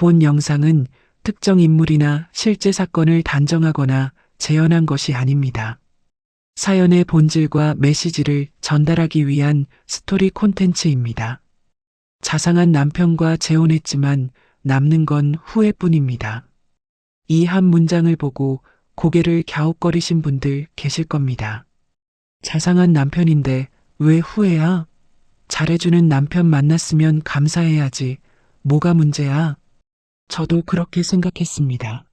본 영상은 특정 인물이나 실제 사건을 단정하거나 재현한 것이 아닙니다. 사연의 본질과 메시지를 전달하기 위한 스토리 콘텐츠입니다. 자상한 남편과 재혼했지만 남는 건 후회뿐입니다. 이 한 문장을 보고 고개를 갸웃거리신 분들 계실 겁니다. 자상한 남편인데 왜 후회야? 잘해주는 남편 만났으면 감사해야지. 뭐가 문제야? 저도 그렇게 생각했습니다.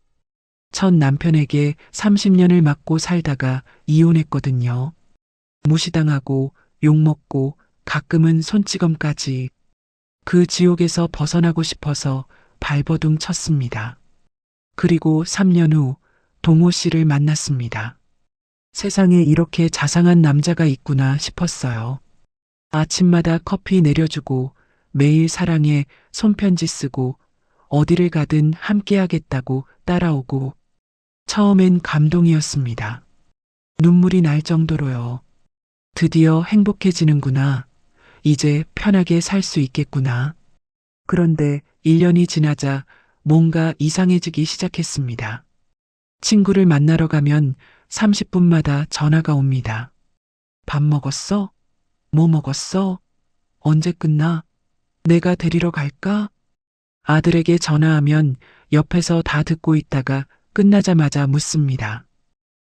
첫 남편에게 30년을 맞고 살다가 이혼했거든요. 무시당하고 욕먹고 가끔은 손찌검까지. 그 지옥에서 벗어나고 싶어서 발버둥 쳤습니다. 그리고 3년 후 동호 씨를 만났습니다. 세상에 이렇게 자상한 남자가 있구나 싶었어요. 아침마다 커피 내려주고 매일 사랑해 손편지 쓰고 어디를 가든 함께하겠다고 따라오고 처음엔 감동이었습니다. 눈물이 날 정도로요. 드디어 행복해지는구나. 이제 편하게 살 수 있겠구나. 그런데 1년이 지나자 뭔가 이상해지기 시작했습니다. 친구를 만나러 가면 30분마다 전화가 옵니다. 밥 먹었어? 뭐 먹었어? 언제 끝나? 내가 데리러 갈까? 아들에게 전화하면 옆에서 다 듣고 있다가 끝나자마자 묻습니다.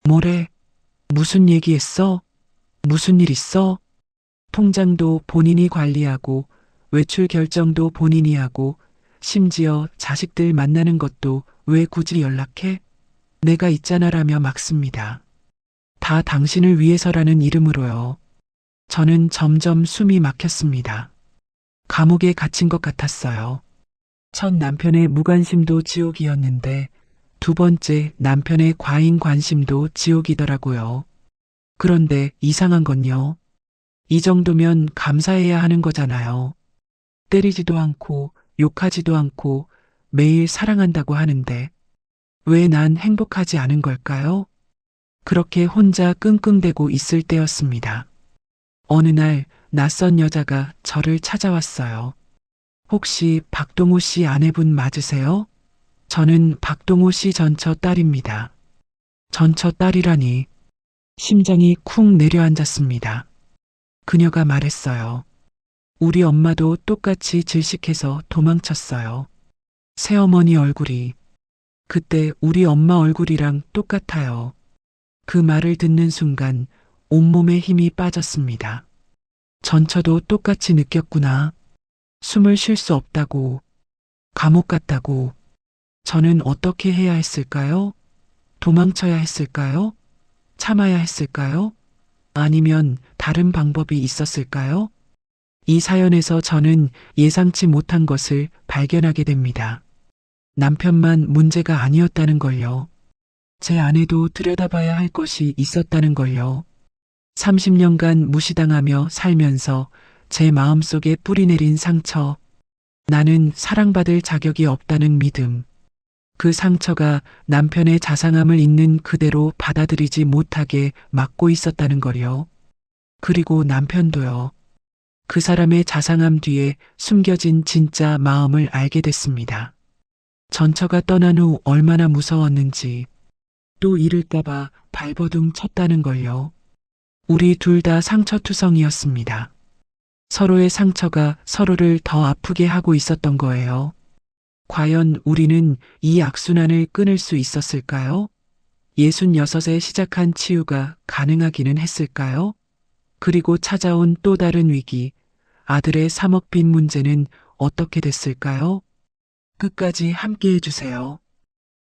뭐래? 무슨 얘기했어? 무슨 일 있어? 통장도 본인이 관리하고 외출 결정도 본인이 하고 심지어 자식들 만나는 것도 왜 굳이 연락해? 내가 있잖아라며 막습니다. 다 당신을 위해서라는 이름으로요. 저는 점점 숨이 막혔습니다. 감옥에 갇힌 것 같았어요. 첫 남편의 무관심도 지옥이었는데 두 번째 남편의 과잉 관심도 지옥이더라고요. 그런데 이상한 건요. 이 정도면 감사해야 하는 거잖아요. 때리지도 않고 욕하지도 않고 매일 사랑한다고 하는데 왜 난 행복하지 않은 걸까요? 그렇게 혼자 끙끙대고 있을 때였습니다. 어느 날 낯선 여자가 저를 찾아왔어요. 혹시 박동호 씨 아내분 맞으세요? 저는 박동호 씨 전처 딸입니다. 전처 딸이라니. 심장이 쿵 내려앉았습니다. 그녀가 말했어요. 우리 엄마도 똑같이 질식해서 도망쳤어요. 새어머니 얼굴이. 그때 우리 엄마 얼굴이랑 똑같아요. 그 말을 듣는 순간 온몸에 힘이 빠졌습니다. 전처도 똑같이 느꼈구나. 숨을 쉴 수 없다고. 감옥 같다고. 저는 어떻게 해야 했을까요? 도망쳐야 했을까요? 참아야 했을까요? 아니면 다른 방법이 있었을까요? 이 사연에서 저는 예상치 못한 것을 발견하게 됩니다. 남편만 문제가 아니었다는 걸요. 제 아내도 들여다봐야 할 것이 있었다는 걸요. 30년간 무시당하며 살면서 제 마음속에 뿌리내린 상처, 나는 사랑받을 자격이 없다는 믿음, 그 상처가 남편의 자상함을 있는 그대로 받아들이지 못하게 막고 있었다는 거요. 그리고 남편도요. 그 사람의 자상함 뒤에 숨겨진 진짜 마음을 알게 됐습니다. 전처가 떠난 후 얼마나 무서웠는지, 또 잃을까봐 발버둥 쳤다는 걸요. 우리 둘 다 상처투성이었습니다. 서로의 상처가 서로를 더 아프게 하고 있었던 거예요. 과연 우리는 이 악순환을 끊을 수 있었을까요? 66에 시작한 치유가 가능하기는 했을까요? 그리고 찾아온 또 다른 위기, 아들의 3억 빚 문제는 어떻게 됐을까요? 끝까지 함께 해주세요.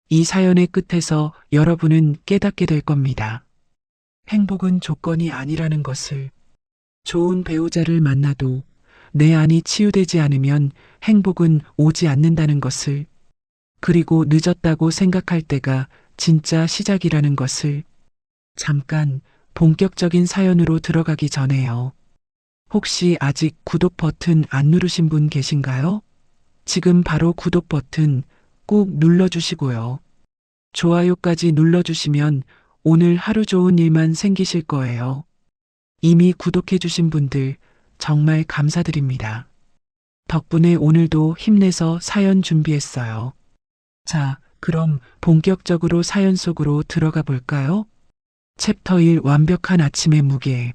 이 사연의 끝에서 여러분은 깨닫게 될 겁니다. 행복은 조건이 아니라는 것을. 좋은 배우자를 만나도 내 안이 치유되지 않으면 행복은 오지 않는다는 것을. 그리고 늦었다고 생각할 때가 진짜 시작이라는 것을. 잠깐 본격적인 사연으로 들어가기 전에요. 혹시 아직 구독 버튼 안 누르신 분 계신가요? 지금 바로 구독 버튼 꾹 눌러주시고요. 좋아요까지 눌러주시면 오늘 하루 좋은 일만 생기실 거예요. 이미 구독해주신 분들 정말 감사드립니다. 덕분에 오늘도 힘내서 사연 준비했어요. 자, 그럼 본격적으로 사연 속으로 들어가 볼까요? 챕터 1 완벽한 아침의 무게.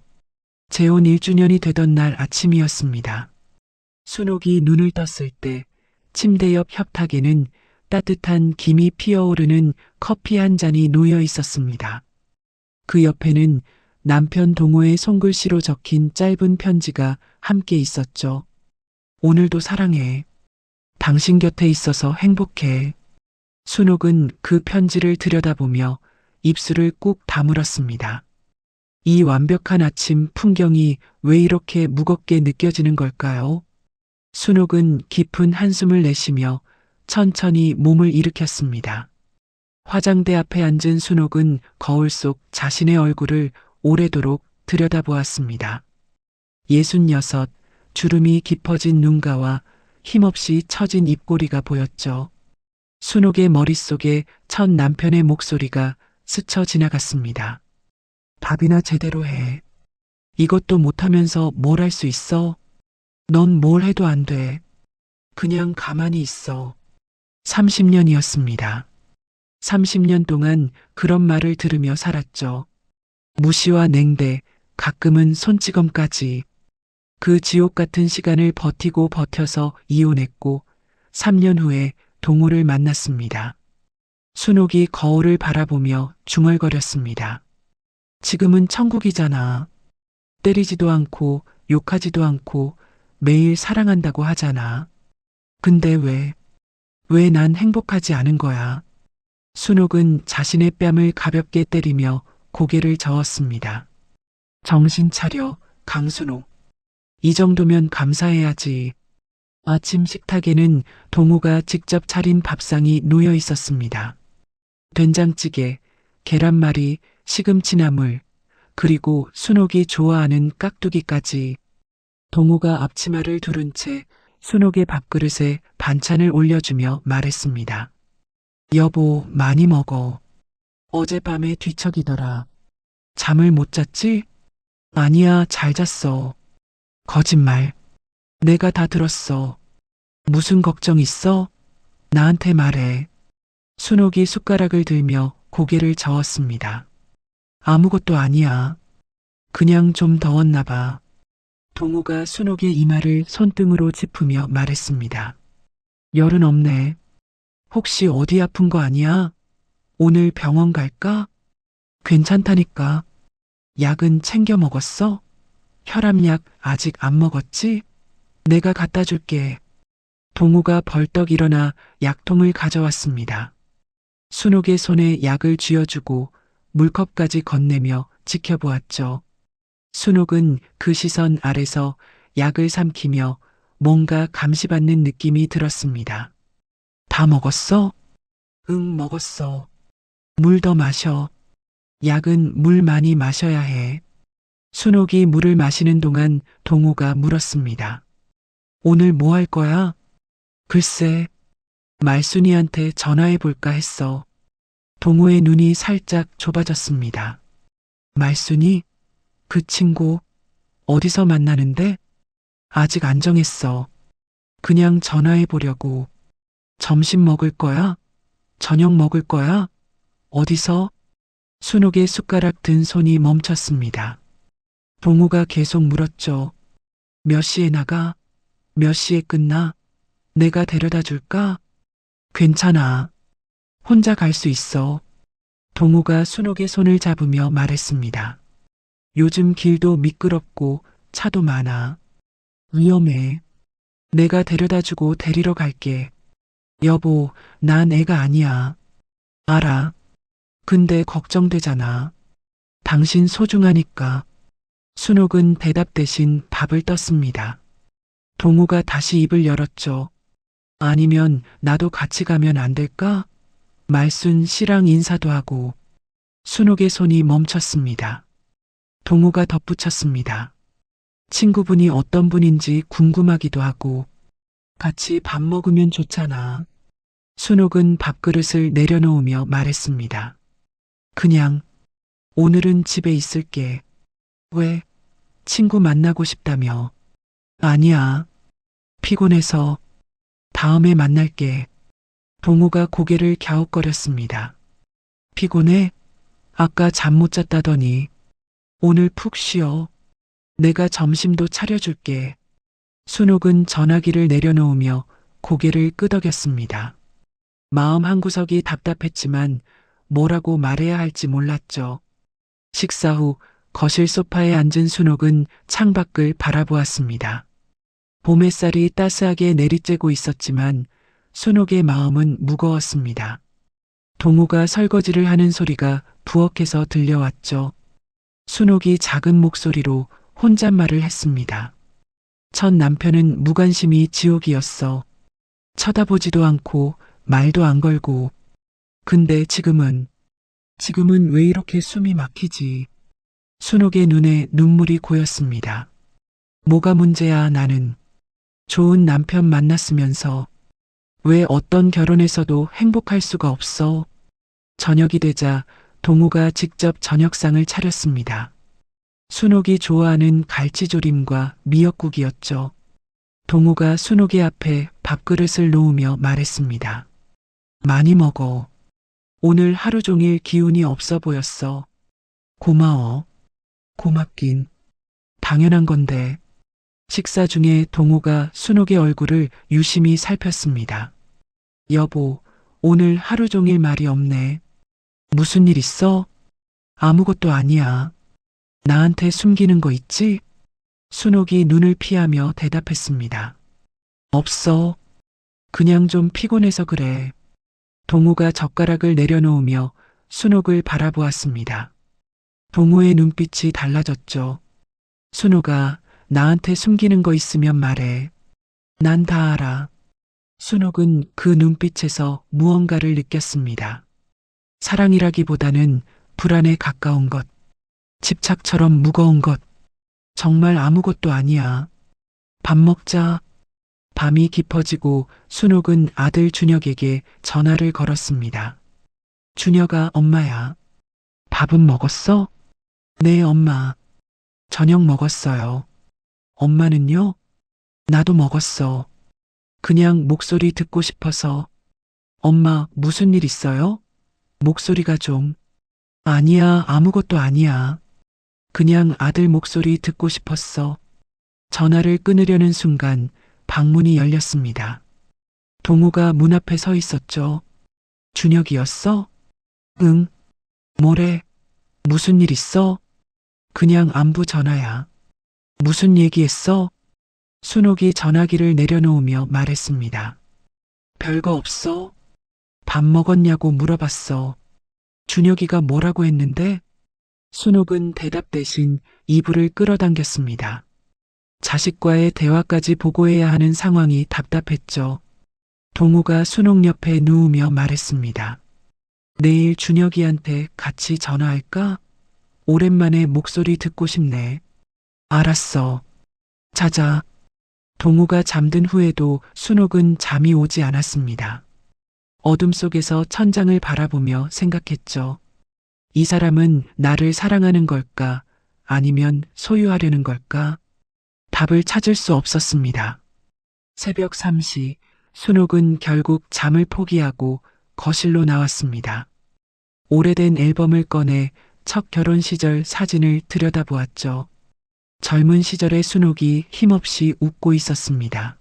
재혼 1주년이 되던 날 아침이었습니다. 순옥이 눈을 떴을 때 침대 옆 협탁에는 따뜻한 김이 피어오르는 커피 한 잔이 놓여 있었습니다. 그 옆에는 남편 동호의 손글씨로 적힌 짧은 편지가 함께 있었죠. 오늘도 사랑해. 당신 곁에 있어서 행복해. 순옥은 그 편지를 들여다보며 입술을 꾹 다물었습니다. 이 완벽한 아침 풍경이 왜 이렇게 무겁게 느껴지는 걸까요? 순옥은 깊은 한숨을 내쉬며 천천히 몸을 일으켰습니다. 화장대 앞에 앉은 순옥은 거울 속 자신의 얼굴을 오래도록 들여다보았습니다. 66, 주름이 깊어진 눈가와 힘없이 처진 입꼬리가 보였죠. 순옥의 머릿속에 첫 남편의 목소리가 스쳐 지나갔습니다. 밥이나 제대로 해. 이것도 못하면서 뭘 할 수 있어? 넌 뭘 해도 안 돼. 그냥 가만히 있어. 30년이었습니다. 30년 동안 그런 말을 들으며 살았죠. 무시와 냉대, 가끔은 손찌검까지. 그 지옥 같은 시간을 버티고 버텨서 이혼했고 3년 후에 동호를 만났습니다. 순옥이 거울을 바라보며 중얼거렸습니다. 지금은 천국이잖아. 때리지도 않고 욕하지도 않고 매일 사랑한다고 하잖아. 근데 왜 난 행복하지 않은 거야? 순옥은 자신의 뺨을 가볍게 때리며 고개를 저었습니다. 정신 차려, 강순옥. 이 정도면 감사해야지. 아침 식탁에는 동우가 직접 차린 밥상이 놓여 있었습니다. 된장찌개, 계란말이, 시금치나물, 그리고 순옥이 좋아하는 깍두기까지. 동우가 앞치마를 두른 채 순옥의 밥그릇에 반찬을 올려주며 말했습니다. 여보, 많이 먹어. 어젯밤에 뒤척이더라. 잠을 못 잤지? 아니야, 잘 잤어. 거짓말. 내가 다 들었어. 무슨 걱정 있어? 나한테 말해. 순옥이 숟가락을 들며 고개를 저었습니다. 아무것도 아니야. 그냥 좀 더웠나 봐. 동우가 순옥의 이마를 손등으로 짚으며 말했습니다. 열은 없네. 혹시 어디 아픈 거 아니야? 오늘 병원 갈까? 괜찮다니까. 약은 챙겨 먹었어? 혈압약 아직 안 먹었지? 내가 갖다 줄게. 동우가 벌떡 일어나 약통을 가져왔습니다. 순옥의 손에 약을 쥐어주고 물컵까지 건네며 지켜보았죠. 순옥은 그 시선 아래서 약을 삼키며 뭔가 감시받는 느낌이 들었습니다. 다 먹었어? 응, 먹었어. 물 더 마셔. 약은 물 많이 마셔야 해. 순옥이 물을 마시는 동안 동우가 물었습니다. 오늘 뭐 할 거야? 글쎄, 말순이한테 전화해 볼까 했어. 동우의 눈이 살짝 좁아졌습니다. 말순이? 그 친구, 어디서 만나는데? 아직 안 정했어. 그냥 전화해 보려고. 점심 먹을 거야? 저녁 먹을 거야? 어디서? 순옥의 숟가락 든 손이 멈췄습니다. 동우가 계속 물었죠. 몇 시에 나가? 몇 시에 끝나? 내가 데려다 줄까? 괜찮아. 혼자 갈 수 있어. 동우가 순옥의 손을 잡으며 말했습니다. 요즘 길도 미끄럽고 차도 많아. 위험해. 내가 데려다 주고 데리러 갈게. 여보, 난 애가 아니야. 알아. 근데 걱정되잖아. 당신 소중하니까. 순옥은 대답 대신 밥을 떴습니다. 동우가 다시 입을 열었죠. 아니면 나도 같이 가면 안 될까? 말순 씨랑 인사도 하고. 순옥의 손이 멈췄습니다. 동우가 덧붙였습니다. 친구분이 어떤 분인지 궁금하기도 하고. 같이 밥 먹으면 좋잖아. 순옥은 밥그릇을 내려놓으며 말했습니다. 그냥 오늘은 집에 있을게. 왜? 친구 만나고 싶다며. 아니야. 피곤해서 다음에 만날게. 동우가 고개를 갸웃거렸습니다. 피곤해? 아까 잠 못 잤다더니 오늘 푹 쉬어. 내가 점심도 차려줄게. 순옥은 전화기를 내려놓으며 고개를 끄덕였습니다. 마음 한구석이 답답했지만 뭐라고 말해야 할지 몰랐죠. 식사 후 거실 소파에 앉은 순옥은 창밖을 바라보았습니다. 봄 햇살이 따스하게 내리쬐고 있었지만 순옥의 마음은 무거웠습니다. 동우가 설거지를 하는 소리가 부엌에서 들려왔죠. 순옥이 작은 목소리로 혼잣말을 했습니다. 첫 남편은 무관심이 지옥이었어. 쳐다보지도 않고 말도 안 걸고. 근데 지금은 왜 이렇게 숨이 막히지? 순옥의 눈에 눈물이 고였습니다. 뭐가 문제야, 나는. 좋은 남편 만났으면서 왜 어떤 결혼에서도 행복할 수가 없어? 저녁이 되자 동우가 직접 저녁상을 차렸습니다. 순옥이 좋아하는 갈치조림과 미역국이었죠. 동우가 순옥의 앞에 밥그릇을 놓으며 말했습니다. 많이 먹어. 오늘 하루 종일 기운이 없어 보였어. 고마워. 고맙긴. 당연한 건데. 식사 중에 동우가 순옥의 얼굴을 유심히 살폈습니다. 여보, 오늘 하루 종일 말이 없네. 무슨 일 있어? 아무것도 아니야. 나한테 숨기는 거 있지? 순옥이 눈을 피하며 대답했습니다. 없어. 그냥 좀 피곤해서 그래. 동우가 젓가락을 내려놓으며 순옥을 바라보았습니다. 동우의 눈빛이 달라졌죠. 순옥아, 나한테 숨기는 거 있으면 말해. 난 다 알아. 순옥은 그 눈빛에서 무언가를 느꼈습니다. 사랑이라기보다는 불안에 가까운 것, 집착처럼 무거운 것. 정말 아무것도 아니야. 밥 먹자. 밤이 깊어지고 순옥은 아들 준혁에게 전화를 걸었습니다. 준혁아, 엄마야. 밥은 먹었어? 네, 엄마. 저녁 먹었어요. 엄마는요? 나도 먹었어. 그냥 목소리 듣고 싶어서. 엄마, 무슨 일 있어요? 목소리가 좀. 아니야, 아무것도 아니야. 그냥 아들 목소리 듣고 싶었어. 전화를 끊으려는 순간 방문이 열렸습니다. 동우가 문 앞에 서 있었죠. 준혁이었어? 응. 뭐래? 무슨 일 있어? 그냥 안부 전화야. 무슨 얘기했어? 순옥이 전화기를 내려놓으며 말했습니다. 별거 없어. 밥 먹었냐고 물어봤어. 준혁이가 뭐라고 했는데? 순옥은 대답 대신 이불을 끌어당겼습니다. 자식과의 대화까지 보고해야 하는 상황이 답답했죠. 동우가 순옥 옆에 누우며 말했습니다. 내일 준혁이한테 같이 전화할까? 오랜만에 목소리 듣고 싶네. 알았어. 자자. 동우가 잠든 후에도 순옥은 잠이 오지 않았습니다. 어둠 속에서 천장을 바라보며 생각했죠. 이 사람은 나를 사랑하는 걸까? 아니면 소유하려는 걸까? 답을 찾을 수 없었습니다. 새벽 3시, 순옥은 결국 잠을 포기하고 거실로 나왔습니다. 오래된 앨범을 꺼내 첫 결혼 시절 사진을 들여다보았죠. 젊은 시절의 순옥이 힘없이 웃고 있었습니다.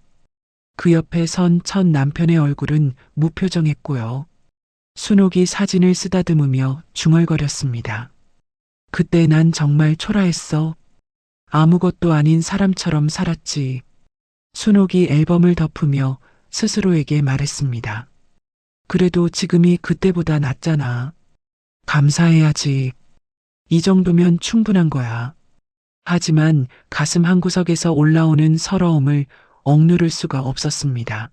그 옆에 선 첫 남편의 얼굴은 무표정했고요. 순옥이 사진을 쓰다듬으며 중얼거렸습니다. 그때 난 정말 초라했어. 아무것도 아닌 사람처럼 살았지. 순옥이 앨범을 덮으며 스스로에게 말했습니다. 그래도 지금이 그때보다 낫잖아. 감사해야지. 이 정도면 충분한 거야. 하지만 가슴 한구석에서 올라오는 서러움을 억누를 수가 없었습니다.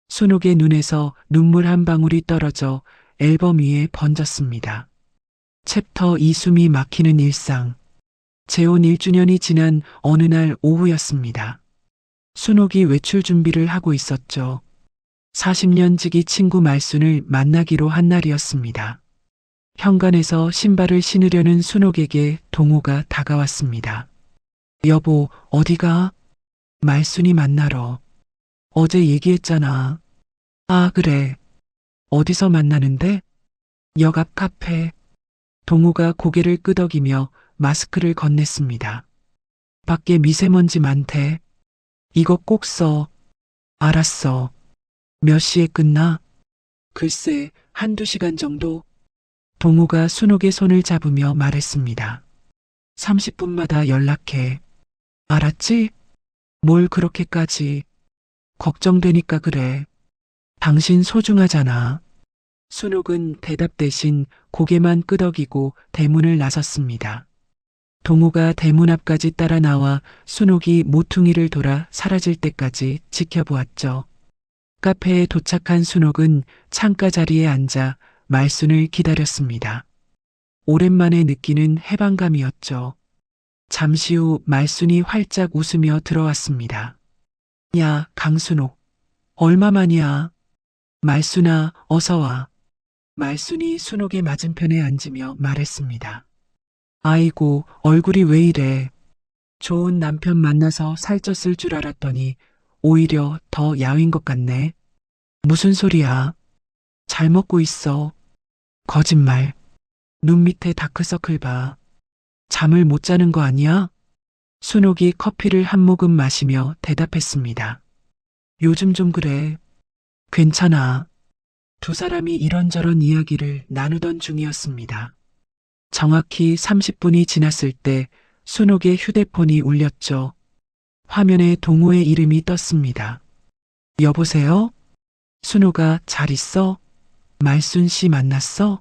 순옥의 눈에서 눈물 한 방울이 떨어져 앨범 위에 번졌습니다. 챕터 2 숨이 막히는 일상. 재혼 1주년이 지난 어느 날 오후였습니다. 순옥이 외출 준비를 하고 있었죠. 40년 지기 친구 말순을 만나기로 한 날이었습니다. 현관에서 신발을 신으려는 순옥에게 동우가 다가왔습니다. 여보, 어디가? 말순이 만나러. 어제 얘기했잖아. 아, 그래. 어디서 만나는데? 역 앞 카페. 동우가 고개를 끄덕이며 마스크를 건넸습니다. 밖에 미세먼지 많대. 이거 꼭 써. 알았어. 몇 시에 끝나? 글쎄, 한두 시간 정도? 동우가 순옥의 손을 잡으며 말했습니다. 30분마다 연락해. 알았지? 뭘 그렇게까지. 걱정되니까 그래. 당신 소중하잖아. 순옥은 대답 대신 고개만 끄덕이고 대문을 나섰습니다. 동우가 대문 앞까지 따라 나와 순옥이 모퉁이를 돌아 사라질 때까지 지켜보았죠. 카페에 도착한 순옥은 창가 자리에 앉아 말순을 기다렸습니다. 오랜만에 느끼는 해방감이었죠. 잠시 후 말순이 활짝 웃으며 들어왔습니다. 야, 강순옥. 얼마만이야? 말순아, 어서 와. 말순이 순옥의 맞은편에 앉으며 말했습니다. 아이고, 얼굴이 왜 이래. 좋은 남편 만나서 살쪘을 줄 알았더니 오히려 더 야윈 것 같네. 무슨 소리야? 잘 먹고 있어. 거짓말. 눈 밑에 다크서클 봐. 잠을 못 자는 거 아니야? 순옥이 커피를 한 모금 마시며 대답했습니다. 요즘 좀 그래. 괜찮아. 두 사람이 이런저런 이야기를 나누던 중이었습니다. 정확히 30분이 지났을 때 순옥의 휴대폰이 울렸죠. 화면에 동호의 이름이 떴습니다. 여보세요? 순옥아, 잘 있어? 말순 씨 만났어?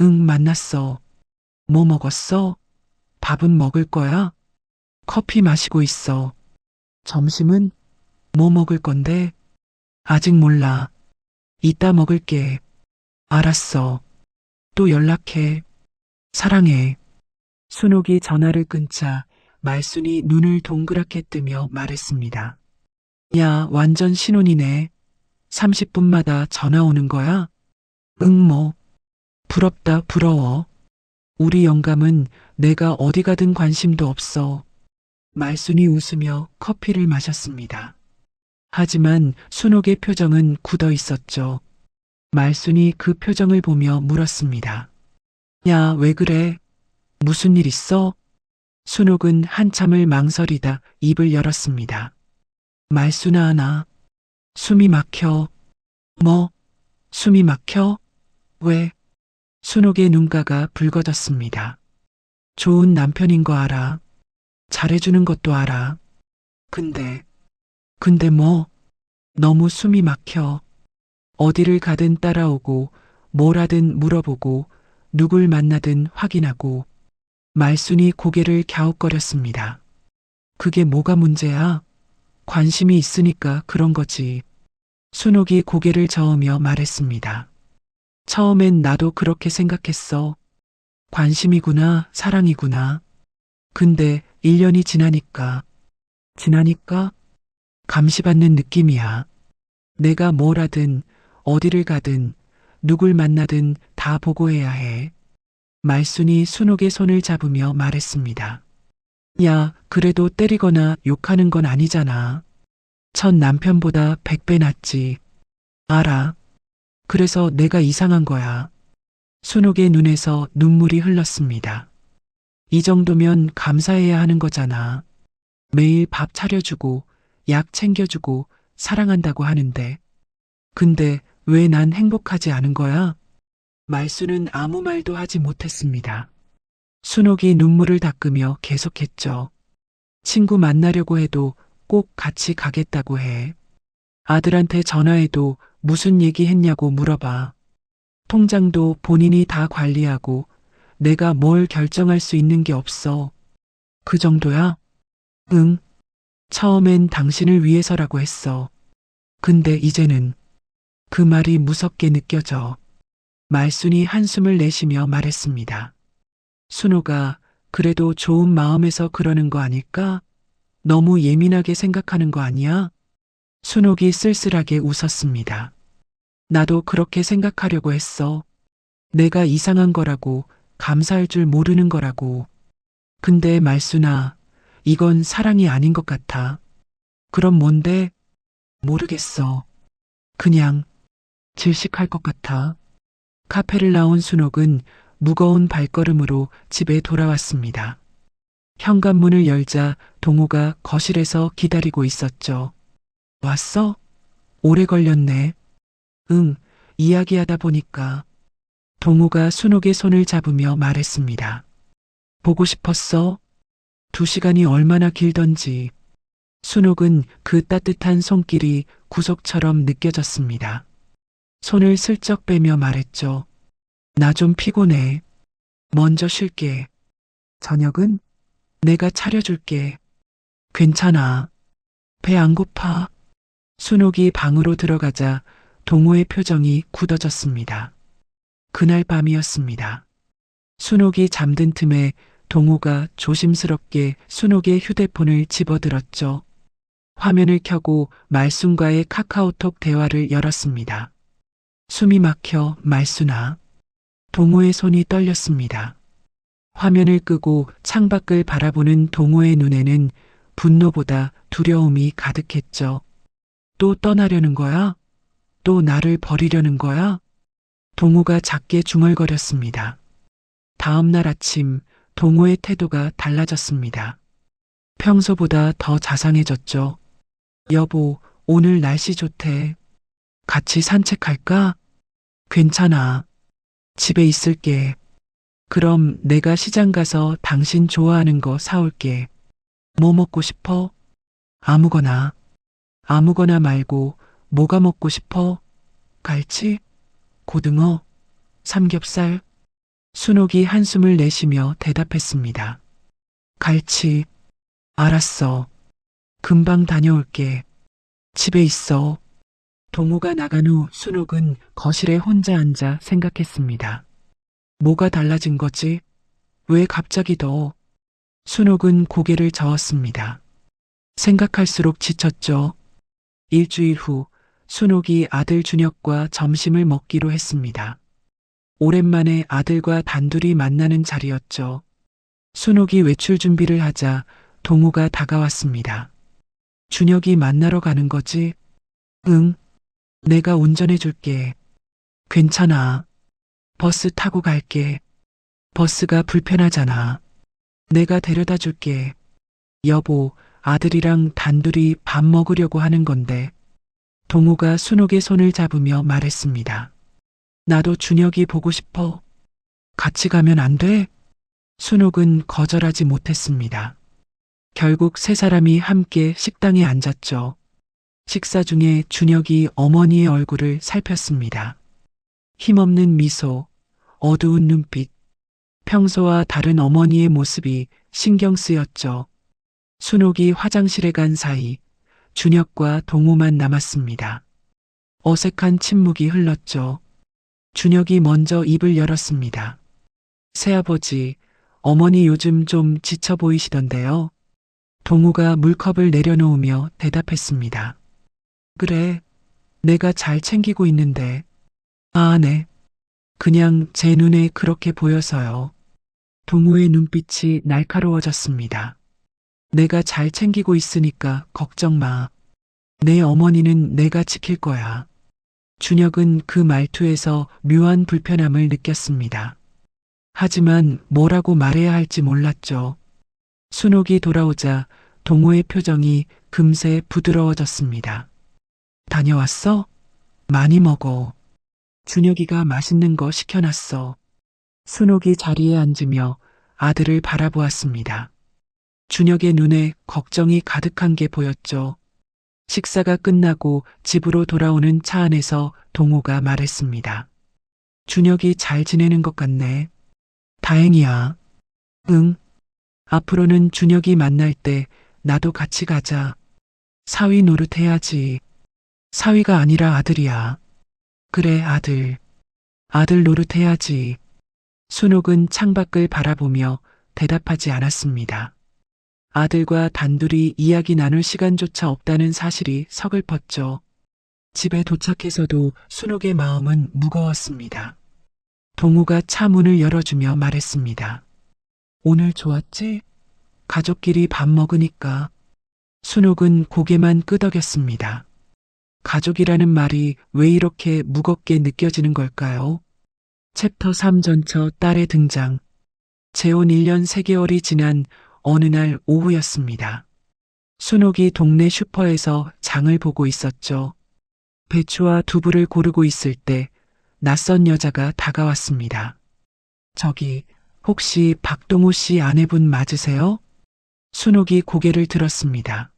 응, 만났어. 뭐 먹었어? 밥은 먹을 거야? 커피 마시고 있어. 점심은? 뭐 먹을 건데? 아직 몰라. 이따 먹을게. 알았어. 또 연락해. 사랑해. 순옥이 전화를 끊자 말순이 눈을 동그랗게 뜨며 말했습니다. 야, 완전 신혼이네. 30분마다 전화 오는 거야? 응, 뭐. 부럽다, 부러워. 우리 영감은 내가 어디 가든 관심도 없어. 말순이 웃으며 커피를 마셨습니다. 하지만 순옥의 표정은 굳어 있었죠. 말순이 그 표정을 보며 물었습니다. 야, 왜 그래? 무슨 일 있어? 순옥은 한참을 망설이다 입을 열었습니다. 말순아, 나 숨이 막혀. 뭐? 숨이 막혀? 왜? 순옥의 눈가가 붉어졌습니다. 좋은 남편인 거 알아. 잘해주는 것도 알아. 근데 뭐? 너무 숨이 막혀. 어디를 가든 따라오고, 뭘 하든 물어보고, 누굴 만나든 확인하고, 말순이 고개를 갸웃거렸습니다. 그게 뭐가 문제야? 관심이 있으니까 그런 거지. 순옥이 고개를 저으며 말했습니다. 처음엔 나도 그렇게 생각했어. 관심이구나, 사랑이구나. 근데 1년이 지나니까 감시받는 느낌이야. 내가 뭘 하든, 어디를 가든, 누굴 만나든 다 보고해야 해. 말순이 순옥의 손을 잡으며 말했습니다. 야, 그래도 때리거나 욕하는 건 아니잖아. 첫 남편보다 100배 낫지. 알아. 그래서 내가 이상한 거야. 순옥의 눈에서 눈물이 흘렀습니다. 이 정도면 감사해야 하는 거잖아. 매일 밥 차려주고, 약 챙겨주고, 사랑한다고 하는데. 근데 왜 난 행복하지 않은 거야? 말순은 아무 말도 하지 못했습니다. 순옥이 눈물을 닦으며 계속했죠. 친구 만나려고 해도 꼭 같이 가겠다고 해. 아들한테 전화해도 무슨 얘기 했냐고 물어봐. 통장도 본인이 다 관리하고 내가 뭘 결정할 수 있는 게 없어. 그 정도야? 응. 처음엔 당신을 위해서라고 했어. 근데 이제는 그 말이 무섭게 느껴져. 말순이 한숨을 내쉬며 말했습니다. 순호가 그래도 좋은 마음에서 그러는 거 아닐까? 너무 예민하게 생각하는 거 아니야? 순옥이 쓸쓸하게 웃었습니다. 나도 그렇게 생각하려고 했어. 내가 이상한 거라고, 감사할 줄 모르는 거라고. 근데 말순아, 이건 사랑이 아닌 것 같아. 그럼 뭔데? 모르겠어. 그냥 질식할 것 같아. 카페를 나온 순옥은 무거운 발걸음으로 집에 돌아왔습니다. 현관문을 열자 동호가 거실에서 기다리고 있었죠. 왔어? 오래 걸렸네. 응, 이야기하다 보니까. 동호가 순옥의 손을 잡으며 말했습니다. 보고 싶었어? 2시간이 얼마나 길던지. 순옥은 그 따뜻한 손길이 구속처럼 느껴졌습니다. 손을 슬쩍 빼며 말했죠. 나 좀 피곤해. 먼저 쉴게. 저녁은 내가 차려줄게. 괜찮아. 배 안 고파. 순옥이 방으로 들어가자 동호의 표정이 굳어졌습니다. 그날 밤이었습니다. 순옥이 잠든 틈에 동호가 조심스럽게 순옥의 휴대폰을 집어들었죠. 화면을 켜고 말순과의 카카오톡 대화를 열었습니다. 숨이 막혀 말순아. 동호의 손이 떨렸습니다. 화면을 끄고 창밖을 바라보는 동호의 눈에는 분노보다 두려움이 가득했죠. 또 떠나려는 거야? 또 나를 버리려는 거야? 동호가 작게 중얼거렸습니다. 다음 날 아침 동호의 태도가 달라졌습니다. 평소보다 더 자상해졌죠. 여보, 오늘 날씨 좋대. 같이 산책할까? 괜찮아. 집에 있을게. 그럼 내가 시장 가서 당신 좋아하는 거 사올게. 뭐 먹고 싶어? 아무거나. 아무거나 말고 뭐가 먹고 싶어? 갈치? 고등어? 삼겹살? 순옥이 한숨을 내쉬며 대답했습니다. 갈치. 알았어. 금방 다녀올게. 집에 있어. 동호가 나간 후 순옥은 거실에 혼자 앉아 생각했습니다. 뭐가 달라진 거지? 왜 갑자기 더? 순옥은 고개를 저었습니다. 생각할수록 지쳤죠. 일주일 후 순옥이 아들 준혁과 점심을 먹기로 했습니다. 오랜만에 아들과 단둘이 만나는 자리였죠. 순옥이 외출 준비를 하자 동호가 다가왔습니다. 준혁이 만나러 가는 거지? 응, 내가 운전해 줄게. 괜찮아. 버스 타고 갈게. 버스가 불편하잖아. 내가 데려다 줄게. 여보, 아들이랑 단둘이 밥 먹으려고 하는 건데. 동호가 순옥의 손을 잡으며 말했습니다. 나도 준혁이 보고 싶어. 같이 가면 안 돼? 순옥은 거절하지 못했습니다. 결국 세 사람이 함께 식당에 앉았죠. 식사 중에 준혁이 어머니의 얼굴을 살폈습니다. 힘없는 미소, 어두운 눈빛, 평소와 다른 어머니의 모습이 신경 쓰였죠. 순옥이 화장실에 간 사이 준혁과 동호만 남았습니다. 어색한 침묵이 흘렀죠. 준혁이 먼저 입을 열었습니다. 새아버지, 어머니 요즘 좀 지쳐 보이시던데요. 동호가 물컵을 내려놓으며 대답했습니다. 그래, 내가 잘 챙기고 있는데. 아, 네. 그냥 제 눈에 그렇게 보여서요. 동호의 눈빛이 날카로워졌습니다. 내가 잘 챙기고 있으니까 걱정 마. 내 어머니는 내가 지킬 거야. 준혁은 그 말투에서 묘한 불편함을 느꼈습니다. 하지만 뭐라고 말해야 할지 몰랐죠. 순옥이 돌아오자 동호의 표정이 금세 부드러워졌습니다. 다녀왔어? 많이 먹어. 준혁이가 맛있는 거 시켜놨어. 순옥이 자리에 앉으며 아들을 바라보았습니다. 준혁의 눈에 걱정이 가득한 게 보였죠. 식사가 끝나고 집으로 돌아오는 차 안에서 동호가 말했습니다. 준혁이 잘 지내는 것 같네. 다행이야. 응. 앞으로는 준혁이 만날 때 나도 같이 가자. 사위 노릇해야지. 사위가 아니라 아들이야. 그래, 아들. 아들 노릇해야지. 순옥은 창밖을 바라보며 대답하지 않았습니다. 아들과 단둘이 이야기 나눌 시간조차 없다는 사실이 서글펐죠. 집에 도착해서도 순옥의 마음은 무거웠습니다. 동호가 차 문을 열어주며 말했습니다. 오늘 좋았지? 가족끼리 밥 먹으니까. 순옥은 고개만 끄덕였습니다. 가족이라는 말이 왜 이렇게 무겁게 느껴지는 걸까요? 챕터 3 전처 딸의 등장. 재혼 1년 3개월이 지난 어느 날 오후였습니다. 순옥이 동네 슈퍼에서 장을 보고 있었죠. 배추와 두부를 고르고 있을 때 낯선 여자가 다가왔습니다. 저기, 혹시 박동우 씨 아내분 맞으세요? 순옥이 고개를 들었습니다.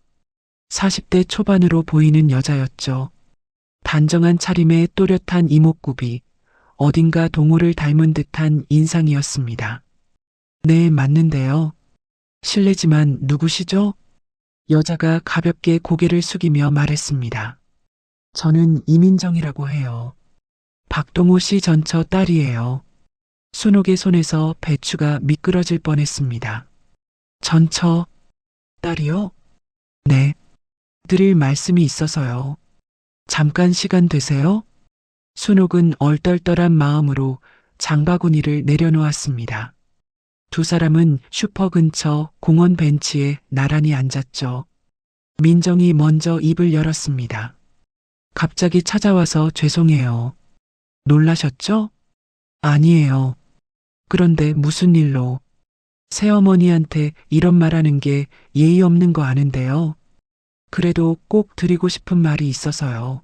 40대 초반으로 보이는 여자였죠. 단정한 차림에 또렷한 이목구비, 어딘가 동우를 닮은 듯한 인상이었습니다. 네, 맞는데요. 실례지만 누구시죠? 여자가 가볍게 고개를 숙이며 말했습니다. 저는 이민정이라고 해요. 박동우 씨 전처 딸이에요. 순옥의 손에서 배추가 미끄러질 뻔했습니다. 전처 딸이요? 네. 드릴 말씀이 있어서요. 잠깐 시간 되세요? 순옥은 얼떨떨한 마음으로 장바구니를 내려놓았습니다. 두 사람은 슈퍼 근처 공원 벤치에 나란히 앉았죠. 민정이 먼저 입을 열었습니다. 갑자기 찾아와서 죄송해요. 놀라셨죠? 아니에요. 그런데 무슨 일로? 새어머니한테 이런 말하는 게 예의 없는 거 아는데요. 그래도 꼭 드리고 싶은 말이 있어서요.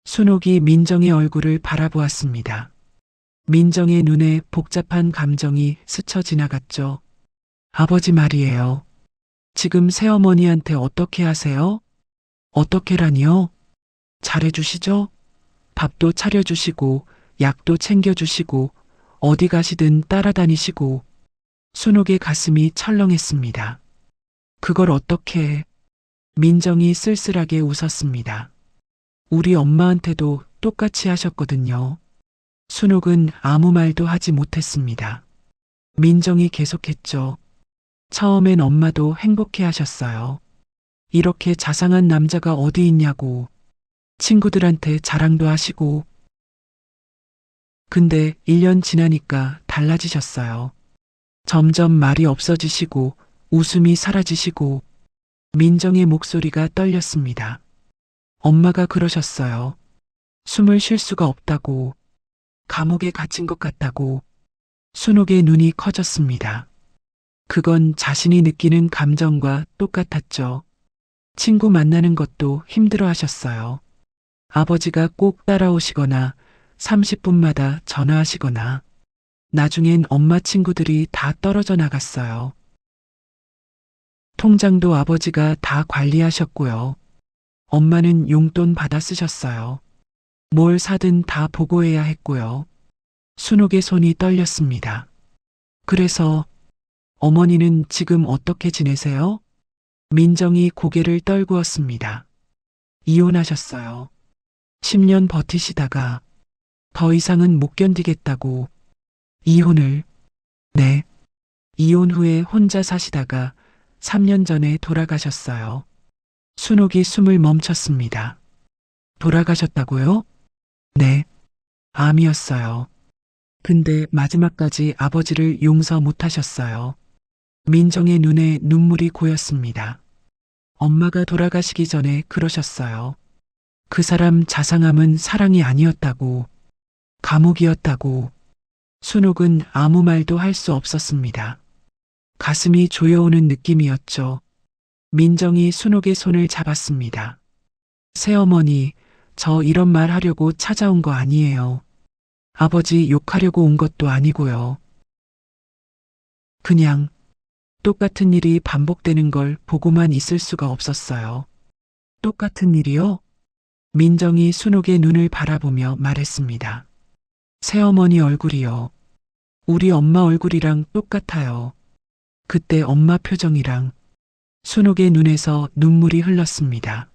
순옥이 민정의 얼굴을 바라보았습니다. 민정의 눈에 복잡한 감정이 스쳐 지나갔죠. 아버지 말이에요. 지금 새어머니한테 어떻게 하세요? 어떻게라니요? 잘해주시죠? 밥도 차려주시고, 약도 챙겨주시고, 어디 가시든 따라다니시고. 순옥의 가슴이 철렁했습니다. 그걸 어떻게 해? 민정이 쓸쓸하게 웃었습니다. 우리 엄마한테도 똑같이 하셨거든요. 순옥은 아무 말도 하지 못했습니다. 민정이 계속했죠. 처음엔 엄마도 행복해 하셨어요. 이렇게 자상한 남자가 어디 있냐고. 친구들한테 자랑도 하시고. 근데 1년 지나니까 달라지셨어요. 점점 말이 없어지시고 웃음이 사라지시고. 민정의 목소리가 떨렸습니다. 엄마가 그러셨어요. 숨을 쉴 수가 없다고. 감옥에 갇힌 것 같다고. 순옥의 눈이 커졌습니다. 그건 자신이 느끼는 감정과 똑같았죠. 친구 만나는 것도 힘들어 하셨어요. 아버지가 꼭 따라오시거나 30분마다 전화하시거나. 나중엔 엄마 친구들이 다 떨어져 나갔어요. 통장도 아버지가 다 관리하셨고요. 엄마는 용돈 받아 쓰셨어요. 뭘 사든 다 보고해야 했고요. 순옥의 손이 떨렸습니다. 그래서 어머니는 지금 어떻게 지내세요? 민정이 고개를 떨구었습니다. 이혼하셨어요. 10년 버티시다가 더 이상은 못 견디겠다고. 이혼을. 네. 이혼 후에 혼자 사시다가 3년 전에 돌아가셨어요. 순옥이 숨을 멈췄습니다. 돌아가셨다고요? 네. 암이었어요. 근데 마지막까지 아버지를 용서 못 하셨어요. 민정의 눈에 눈물이 고였습니다. 엄마가 돌아가시기 전에 그러셨어요. 그 사람 자상함은 사랑이 아니었다고. 감옥이었다고. 순옥은 아무 말도 할 수 없었습니다. 가슴이 조여오는 느낌이었죠. 민정이 순옥의 손을 잡았습니다. 새어머니, 저 이런 말 하려고 찾아온 거 아니에요. 아버지 욕하려고 온 것도 아니고요. 그냥 똑같은 일이 반복되는 걸 보고만 있을 수가 없었어요. 똑같은 일이요? 민정이 순옥의 눈을 바라보며 말했습니다. 새어머니 얼굴이요. 우리 엄마 얼굴이랑 똑같아요. 그때 엄마 표정이랑. 순옥의 눈에서 눈물이 흘렀습니다.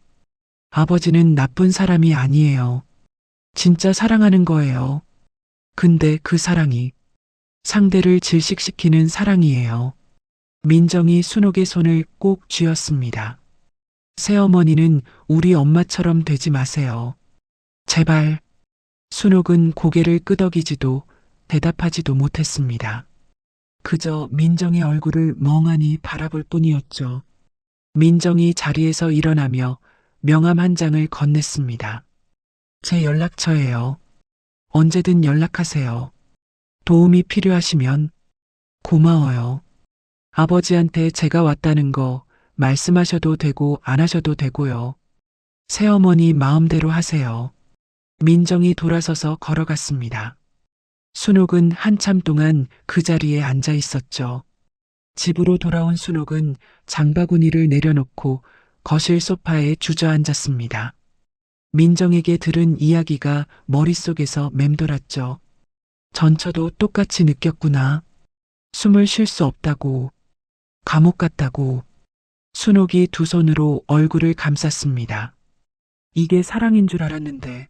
아버지는 나쁜 사람이 아니에요. 진짜 사랑하는 거예요. 근데 그 사랑이 상대를 질식시키는 사랑이에요. 민정이 순옥의 손을 꼭 쥐었습니다. 새어머니는 우리 엄마처럼 되지 마세요. 제발. 순옥은 고개를 끄덕이지도 대답하지도 못했습니다. 그저 민정의 얼굴을 멍하니 바라볼 뿐이었죠. 민정이 자리에서 일어나며 명함 한 장을 건넸습니다. 제 연락처예요. 언제든 연락하세요. 도움이 필요하시면 고마워요. 아버지한테 제가 왔다는 거 말씀하셔도 되고 안 하셔도 되고요. 새어머니 마음대로 하세요. 민정이 돌아서서 걸어갔습니다. 순옥은 한참 동안 그 자리에 앉아 있었죠. 집으로 돌아온 순옥은 장바구니를 내려놓고 거실 소파에 주저앉았습니다. 민정에게 들은 이야기가 머릿속에서 맴돌았죠. 전처도 똑같이 느꼈구나. 숨을 쉴 수 없다고. 감옥 같다고. 순옥이 두 손으로 얼굴을 감쌌습니다. 이게 사랑인 줄 알았는데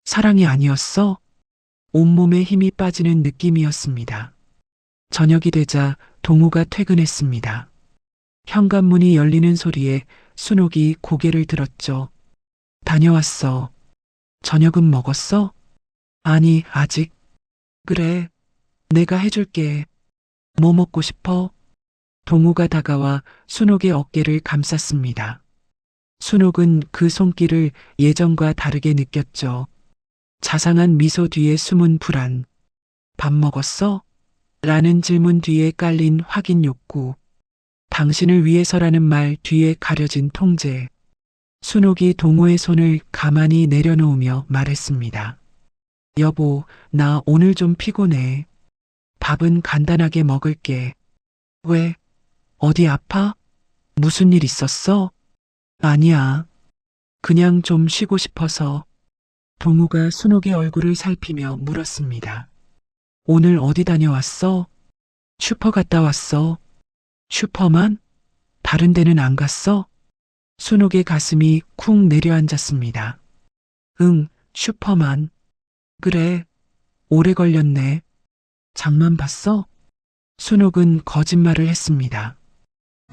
사랑이 아니었어? 온몸에 힘이 빠지는 느낌이었습니다. 저녁이 되자 동우가 퇴근했습니다. 현관문이 열리는 소리에 순옥이 고개를 들었죠. 다녀왔어. 저녁은 먹었어? 아니, 아직. 그래, 내가 해줄게. 뭐 먹고 싶어? 동우가 다가와 순옥의 어깨를 감쌌습니다. 순옥은 그 손길을 예전과 다르게 느꼈죠. 자상한 미소 뒤에 숨은 불안. 밥 먹었어? 라는 질문 뒤에 깔린 확인 욕구. 당신을 위해서라는 말 뒤에 가려진 통제. 순옥이 동우의 손을 가만히 내려놓으며 말했습니다. 여보, 나 오늘 좀 피곤해. 밥은 간단하게 먹을게. 왜? 어디 아파? 무슨 일 있었어? 아니야. 그냥 좀 쉬고 싶어서. 동우가 순옥의 얼굴을 살피며 물었습니다. 오늘 어디 다녀왔어? 슈퍼 갔다 왔어. 슈퍼만? 다른 데는 안 갔어? 순옥의 가슴이 쿵 내려앉았습니다. 응, 슈퍼만. 그래, 오래 걸렸네. 장만 봤어? 순옥은 거짓말을 했습니다.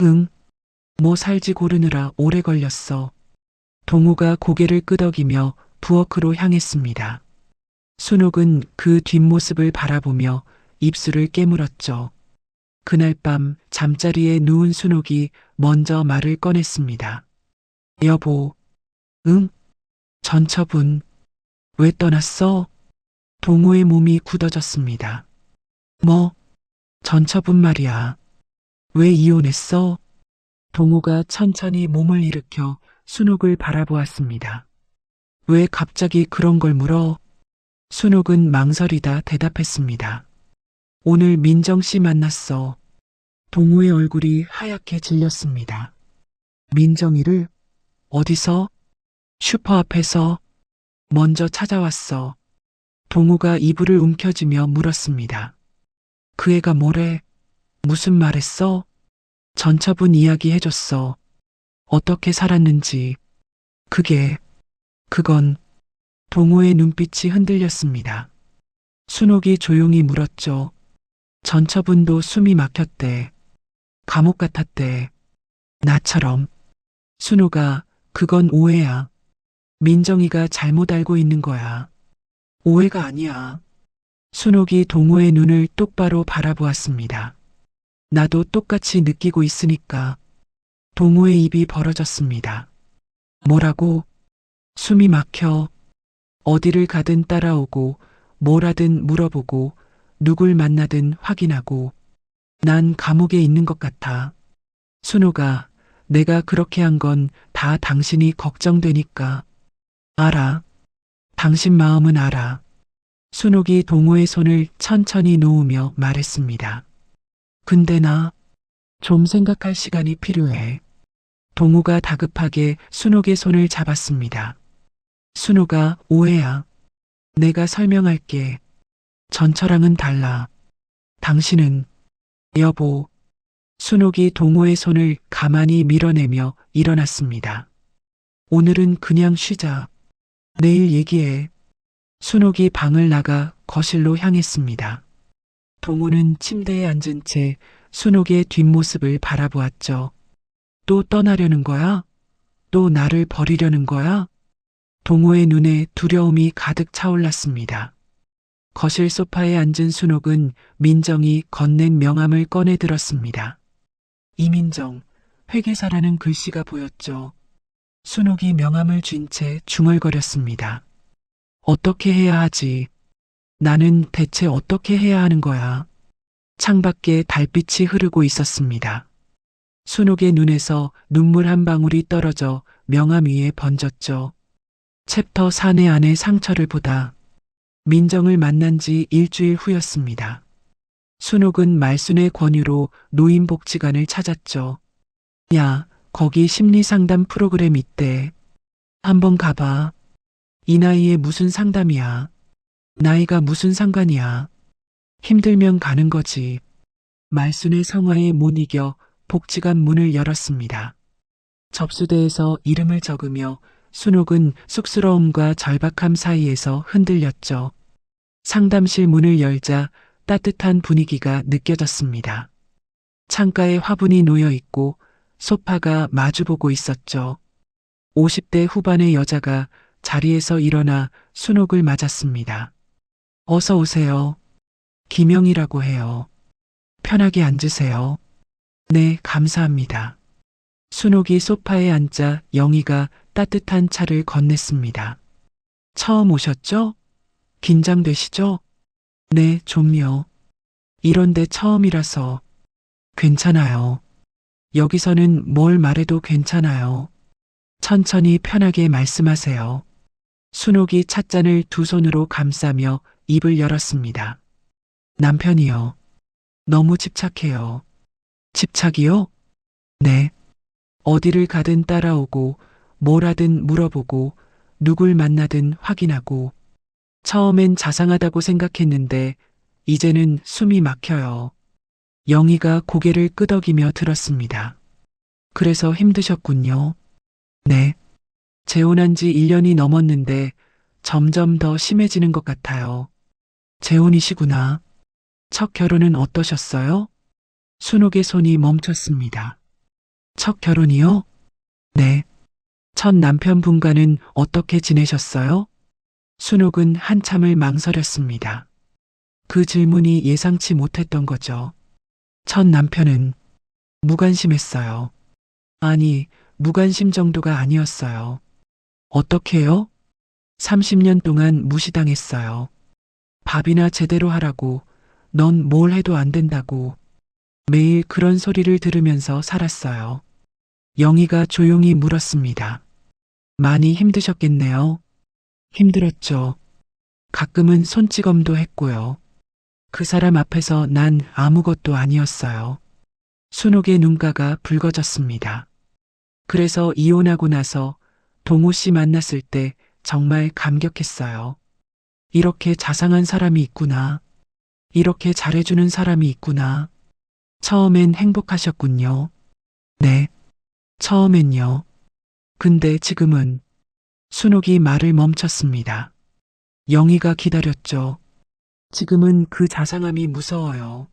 응, 뭐 살지 고르느라 오래 걸렸어. 동우가 고개를 끄덕이며 부엌으로 향했습니다. 순옥은 그 뒷모습을 바라보며 입술을 깨물었죠. 그날 밤 잠자리에 누운 순옥이 먼저 말을 꺼냈습니다. 여보, 응? 전처분, 왜 떠났어? 동우의 몸이 굳어졌습니다. 뭐? 전처분 말이야. 왜 이혼했어? 동우가 천천히 몸을 일으켜 순옥을 바라보았습니다. 왜 갑자기 그런 걸 물어? 순옥은 망설이다 대답했습니다. 오늘 민정 씨 만났어. 동우의 얼굴이 하얗게 질렸습니다. 민정이를? 어디서? 슈퍼 앞에서. 먼저 찾아왔어. 동우가 이불을 움켜쥐며 물었습니다. 그 애가 뭐래? 무슨 말했어? 전처분 이야기 해줬어. 어떻게 살았는지. 그건 동우의 눈빛이 흔들렸습니다. 순옥이 조용히 물었죠. 전처분도 숨이 막혔대. 감옥 같았대. 나처럼. 순옥아, 그건 오해야. 민정이가 잘못 알고 있는 거야. 오해가 아니야. 순옥이 동우의 눈을 똑바로 바라보았습니다. 나도 똑같이 느끼고 있으니까. 동우의 입이 벌어졌습니다. 뭐라고? 숨이 막혀. 어디를 가든 따라오고 뭘 하든 물어보고 누굴 만나든 확인하고 난 감옥에 있는 것 같아. 순옥아, 내가 그렇게 한 건 다 당신이 걱정되니까. 알아. 당신 마음은 알아. 순옥이 동우의 손을 천천히 놓으며 말했습니다. 근데 나 좀 생각할 시간이 필요해. 동우가 다급하게 순옥의 손을 잡았습니다. 순옥아, 오해야. 내가 설명할게. 전처랑은 달라. 당신은, 여보. 순옥이 동우의 손을 가만히 밀어내며 일어났습니다. 오늘은 그냥 쉬자. 내일 얘기해. 순옥이 방을 나가 거실로 향했습니다. 동우는 침대에 앉은 채 순옥의 뒷모습을 바라보았죠. 또 떠나려는 거야? 또 나를 버리려는 거야? 동우의 눈에 두려움이 가득 차올랐습니다. 거실 소파에 앉은 순옥은 민정이 건넨 명함을 꺼내 들었습니다. 이민정, 회계사라는 글씨가 보였죠. 순옥이 명함을 쥔 채 중얼거렸습니다. 어떻게 해야 하지? 나는 대체 어떻게 해야 하는 거야? 창밖에 달빛이 흐르고 있었습니다. 순옥의 눈에서 눈물 한 방울이 떨어져 명함 위에 번졌죠. 챕터 4내 안의 상처를 보다. 민정을 만난 지 일주일 후였습니다. 순옥은 말순의 권유로 노인복지관을 찾았죠. 야, 거기 심리상담 프로그램 있대. 한번 가봐. 이 나이에 무슨 상담이야. 나이가 무슨 상관이야. 힘들면 가는 거지. 말순의 성화에 못 이겨 복지관 문을 열었습니다. 접수대에서 이름을 적으며 순옥은 쑥스러움과 절박함 사이에서 흔들렸죠. 상담실 문을 열자 따뜻한 분위기가 느껴졌습니다. 창가에 화분이 놓여 있고 소파가 마주보고 있었죠. 50대 후반의 여자가 자리에서 일어나 순옥을 맞았습니다. 어서 오세요. 김영이라고 해요. 편하게 앉으세요. 네, 감사합니다. 순옥이 소파에 앉자 영희가 따뜻한 차를 건넸습니다. 처음 오셨죠? 긴장되시죠? 네, 좀요. 이런데 처음이라서. 괜찮아요. 여기서는 뭘 말해도 괜찮아요. 천천히 편하게 말씀하세요. 순옥이 찻잔을 두 손으로 감싸며 입을 열었습니다. 남편이요. 너무 집착해요. 집착이요? 네. 어디를 가든 따라오고, 뭘 하든 물어보고, 누굴 만나든 확인하고, 처음엔 자상하다고 생각했는데, 이제는 숨이 막혀요. 영희가 고개를 끄덕이며 들었습니다. 그래서 힘드셨군요. 네. 재혼한 지 1년이 넘었는데, 점점 더 심해지는 것 같아요. 재혼이시구나. 첫 결혼은 어떠셨어요? 순옥의 손이 멈췄습니다. 첫 결혼이요? 네. 첫 남편분과는 어떻게 지내셨어요? 순옥은 한참을 망설였습니다. 그 질문이 예상치 못했던 거죠. 첫 남편은 무관심했어요. 아니, 무관심 정도가 아니었어요. 어떻게요? 30년 동안 무시당했어요. 밥이나 제대로 하라고, 넌 뭘 해도 안 된다고. 매일 그런 소리를 들으면서 살았어요. 영희가 조용히 물었습니다. 많이 힘드셨겠네요. 힘들었죠. 가끔은 손찌검도 했고요. 그 사람 앞에서 난 아무것도 아니었어요. 순옥의 눈가가 붉어졌습니다. 그래서 이혼하고 나서 동호 씨 만났을 때 정말 감격했어요. 이렇게 자상한 사람이 있구나. 이렇게 잘해주는 사람이 있구나. 처음엔 행복하셨군요. 네. 처음엔요. 근데 지금은 순옥이 말을 멈췄습니다. 영희가 기다렸죠. 지금은 그 자상함이 무서워요.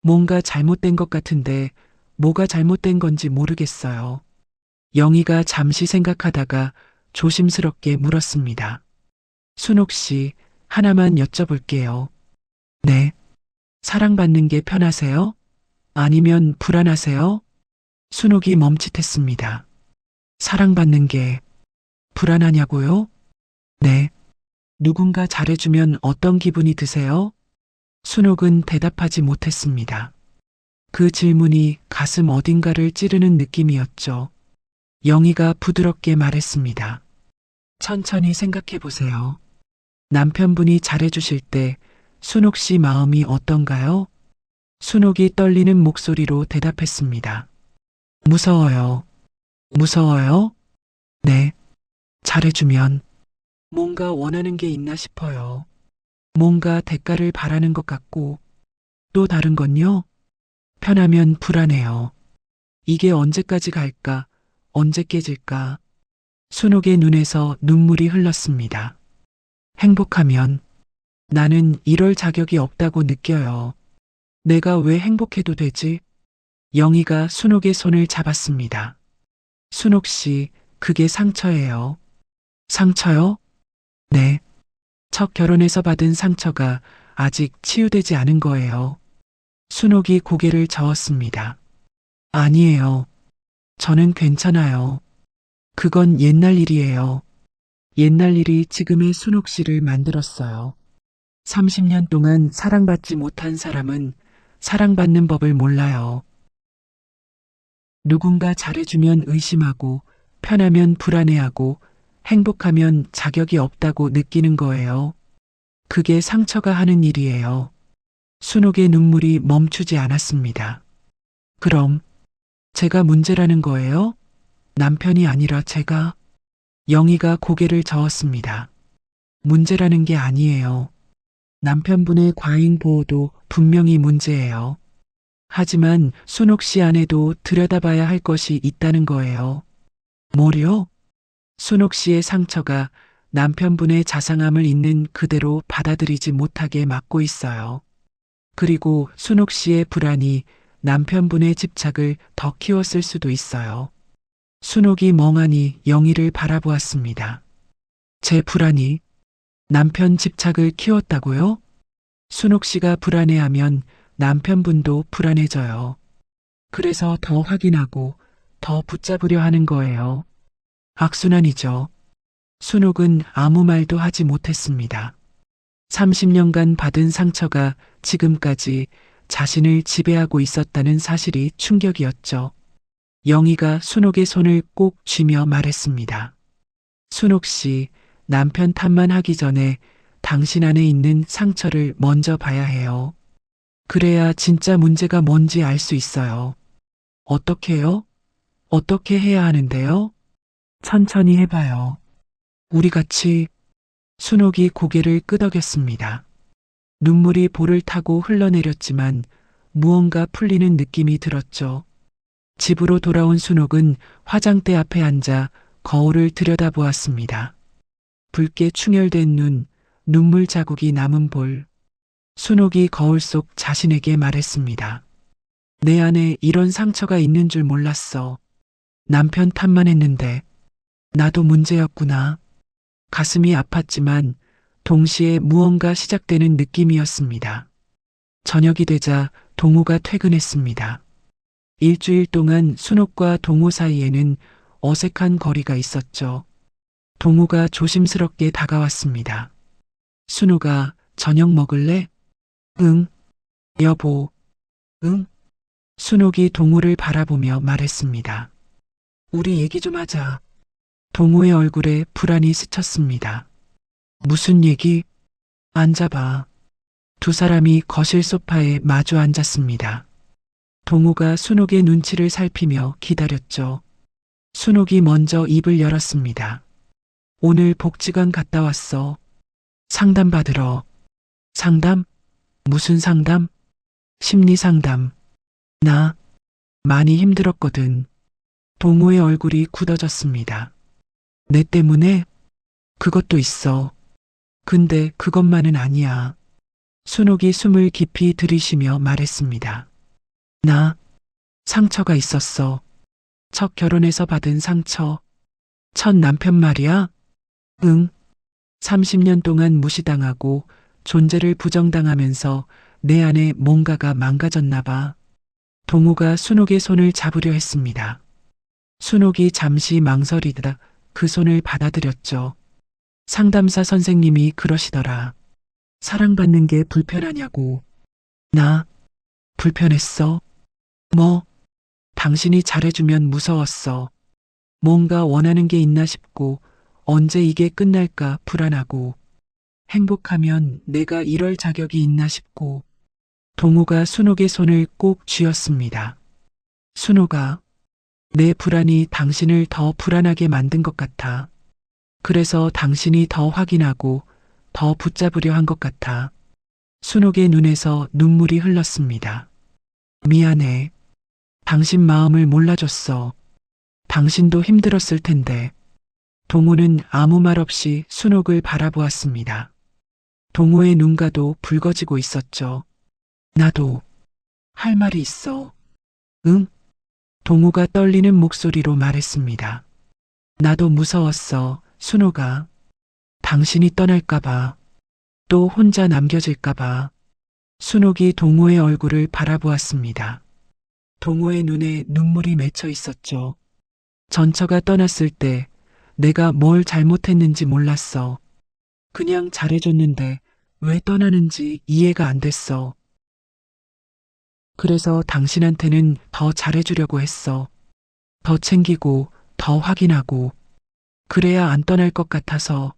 뭔가 잘못된 것 같은데 뭐가 잘못된 건지 모르겠어요. 영희가 잠시 생각하다가 조심스럽게 물었습니다. 순옥 씨, 하나만 여쭤볼게요. 네. 사랑받는 게 편하세요? 아니면 불안하세요? 순옥이 멈칫했습니다. 사랑받는 게 불안하냐고요? 네. 누군가 잘해주면 어떤 기분이 드세요? 순옥은 대답하지 못했습니다. 그 질문이 가슴 어딘가를 찌르는 느낌이었죠. 영희가 부드럽게 말했습니다. 천천히 생각해 보세요. 남편분이 잘해주실 때 순옥 씨 마음이 어떤가요? 순옥이 떨리는 목소리로 대답했습니다. 무서워요. 무서워요? 네. 잘해주면 뭔가 원하는 게 있나 싶어요. 뭔가 대가를 바라는 것 같고 또 다른 건요? 편하면 불안해요. 이게 언제까지 갈까? 언제 깨질까? 순옥의 눈에서 눈물이 흘렀습니다. 행복하면 나는 이럴 자격이 없다고 느껴요. 내가 왜 행복해도 되지? 영희가 순옥의 손을 잡았습니다. 순옥 씨, 그게 상처예요. 상처요? 네. 첫 결혼에서 받은 상처가 아직 치유되지 않은 거예요. 순옥이 고개를 저었습니다. 아니에요. 저는 괜찮아요. 그건 옛날 일이에요. 옛날 일이 지금의 순옥 씨를 만들었어요. 30년 동안 사랑받지 못한 사람은 사랑받는 법을 몰라요. 누군가 잘해주면 의심하고, 편하면 불안해하고, 행복하면 자격이 없다고 느끼는 거예요. 그게 상처가 하는 일이에요. 순옥의 눈물이 멈추지 않았습니다. 그럼 제가 문제라는 거예요? 남편이 아니라 제가? 영희가 고개를 저었습니다. 문제라는 게 아니에요. 남편분의 과잉 보호도 분명히 문제예요. 하지만 순옥 씨 안에도 들여다봐야 할 것이 있다는 거예요. 뭐요? 순옥 씨의 상처가 남편분의 자상함을 있는 그대로 받아들이지 못하게 막고 있어요. 그리고 순옥 씨의 불안이 남편분의 집착을 더 키웠을 수도 있어요. 순옥이 멍하니 영희를 바라보았습니다. 제 불안이 남편 집착을 키웠다고요? 순옥 씨가 불안해하면 남편분도 불안해져요. 그래서 더 확인하고 더 붙잡으려 하는 거예요. 악순환이죠. 순옥은 아무 말도 하지 못했습니다. 30년간 받은 상처가 지금까지 자신을 지배하고 있었다는 사실이 충격이었죠. 영희가 순옥의 손을 꼭 쥐며 말했습니다. 순옥 씨, 남편 탓만 하기 전에 당신 안에 있는 상처를 먼저 봐야 해요. 그래야 진짜 문제가 뭔지 알 수 있어요. 어떻게요? 어떻게 해야 하는데요? 천천히 해봐요. 우리 같이. 순옥이 고개를 끄덕였습니다. 눈물이 볼을 타고 흘러내렸지만 무언가 풀리는 느낌이 들었죠. 집으로 돌아온 순옥은 화장대 앞에 앉아 거울을 들여다보았습니다. 붉게 충혈된 눈, 눈물 자국이 남은 볼. 순옥이 거울 속 자신에게 말했습니다. 내 안에 이런 상처가 있는 줄 몰랐어. 남편 탓만 했는데 나도 문제였구나. 가슴이 아팠지만 동시에 무언가 시작되는 느낌이었습니다. 저녁이 되자 동우가 퇴근했습니다. 일주일 동안 순옥과 동우 사이에는 어색한 거리가 있었죠. 동우가 조심스럽게 다가왔습니다. 순우가 저녁 먹을래? 응. 여보. 응. 순옥이 동우를 바라보며 말했습니다. 우리 얘기 좀 하자. 동우의 얼굴에 불안이 스쳤습니다. 무슨 얘기? 앉아봐. 두 사람이 거실 소파에 마주 앉았습니다. 동우가 순옥의 눈치를 살피며 기다렸죠. 순옥이 먼저 입을 열었습니다. 오늘 복지관 갔다 왔어. 상담 받으러. 상담? 무슨 상담? 심리 상담. 나 많이 힘들었거든. 동우의 얼굴이 굳어졌습니다. 내 때문에? 그것도 있어. 근데 그것만은 아니야. 순옥이 숨을 깊이 들이쉬며 말했습니다. 나 상처가 있었어. 첫 결혼에서 받은 상처. 첫 남편 말이야? 응. 30년 동안 무시당하고 존재를 부정당하면서 내 안에 뭔가가 망가졌나 봐. 동우가 순옥의 손을 잡으려 했습니다. 순옥이 잠시 망설이다 그 손을 받아들였죠. 상담사 선생님이 그러시더라. 사랑받는 게 불편하냐고. 나 불편했어? 뭐? 당신이 잘해주면 무서웠어. 뭔가 원하는 게 있나 싶고 언제 이게 끝날까 불안하고 행복하면 내가 이럴 자격이 있나 싶고 동우가 순옥의 손을 꼭 쥐었습니다. 순옥아, 내 불안이 당신을 더 불안하게 만든 것 같아. 그래서 당신이 더 확인하고 더 붙잡으려 한 것 같아. 순옥의 눈에서 눈물이 흘렀습니다. 미안해. 당신 마음을 몰라줬어. 당신도 힘들었을 텐데. 동우는 아무 말 없이 순옥을 바라보았습니다. 동우의 눈가도 붉어지고 있었죠. 나도 할 말이 있어. 응? 동우가 떨리는 목소리로 말했습니다. 나도 무서웠어, 순옥아. 당신이 떠날까봐, 또 혼자 남겨질까봐. 순옥이 동우의 얼굴을 바라보았습니다. 동우의 눈에 눈물이 맺혀 있었죠. 전처가 떠났을 때 내가 뭘 잘못했는지 몰랐어. 그냥 잘해줬는데 왜 떠나는지 이해가 안 됐어. 그래서 당신한테는 더 잘해주려고 했어. 더 챙기고, 더 확인하고, 그래야 안 떠날 것 같아서.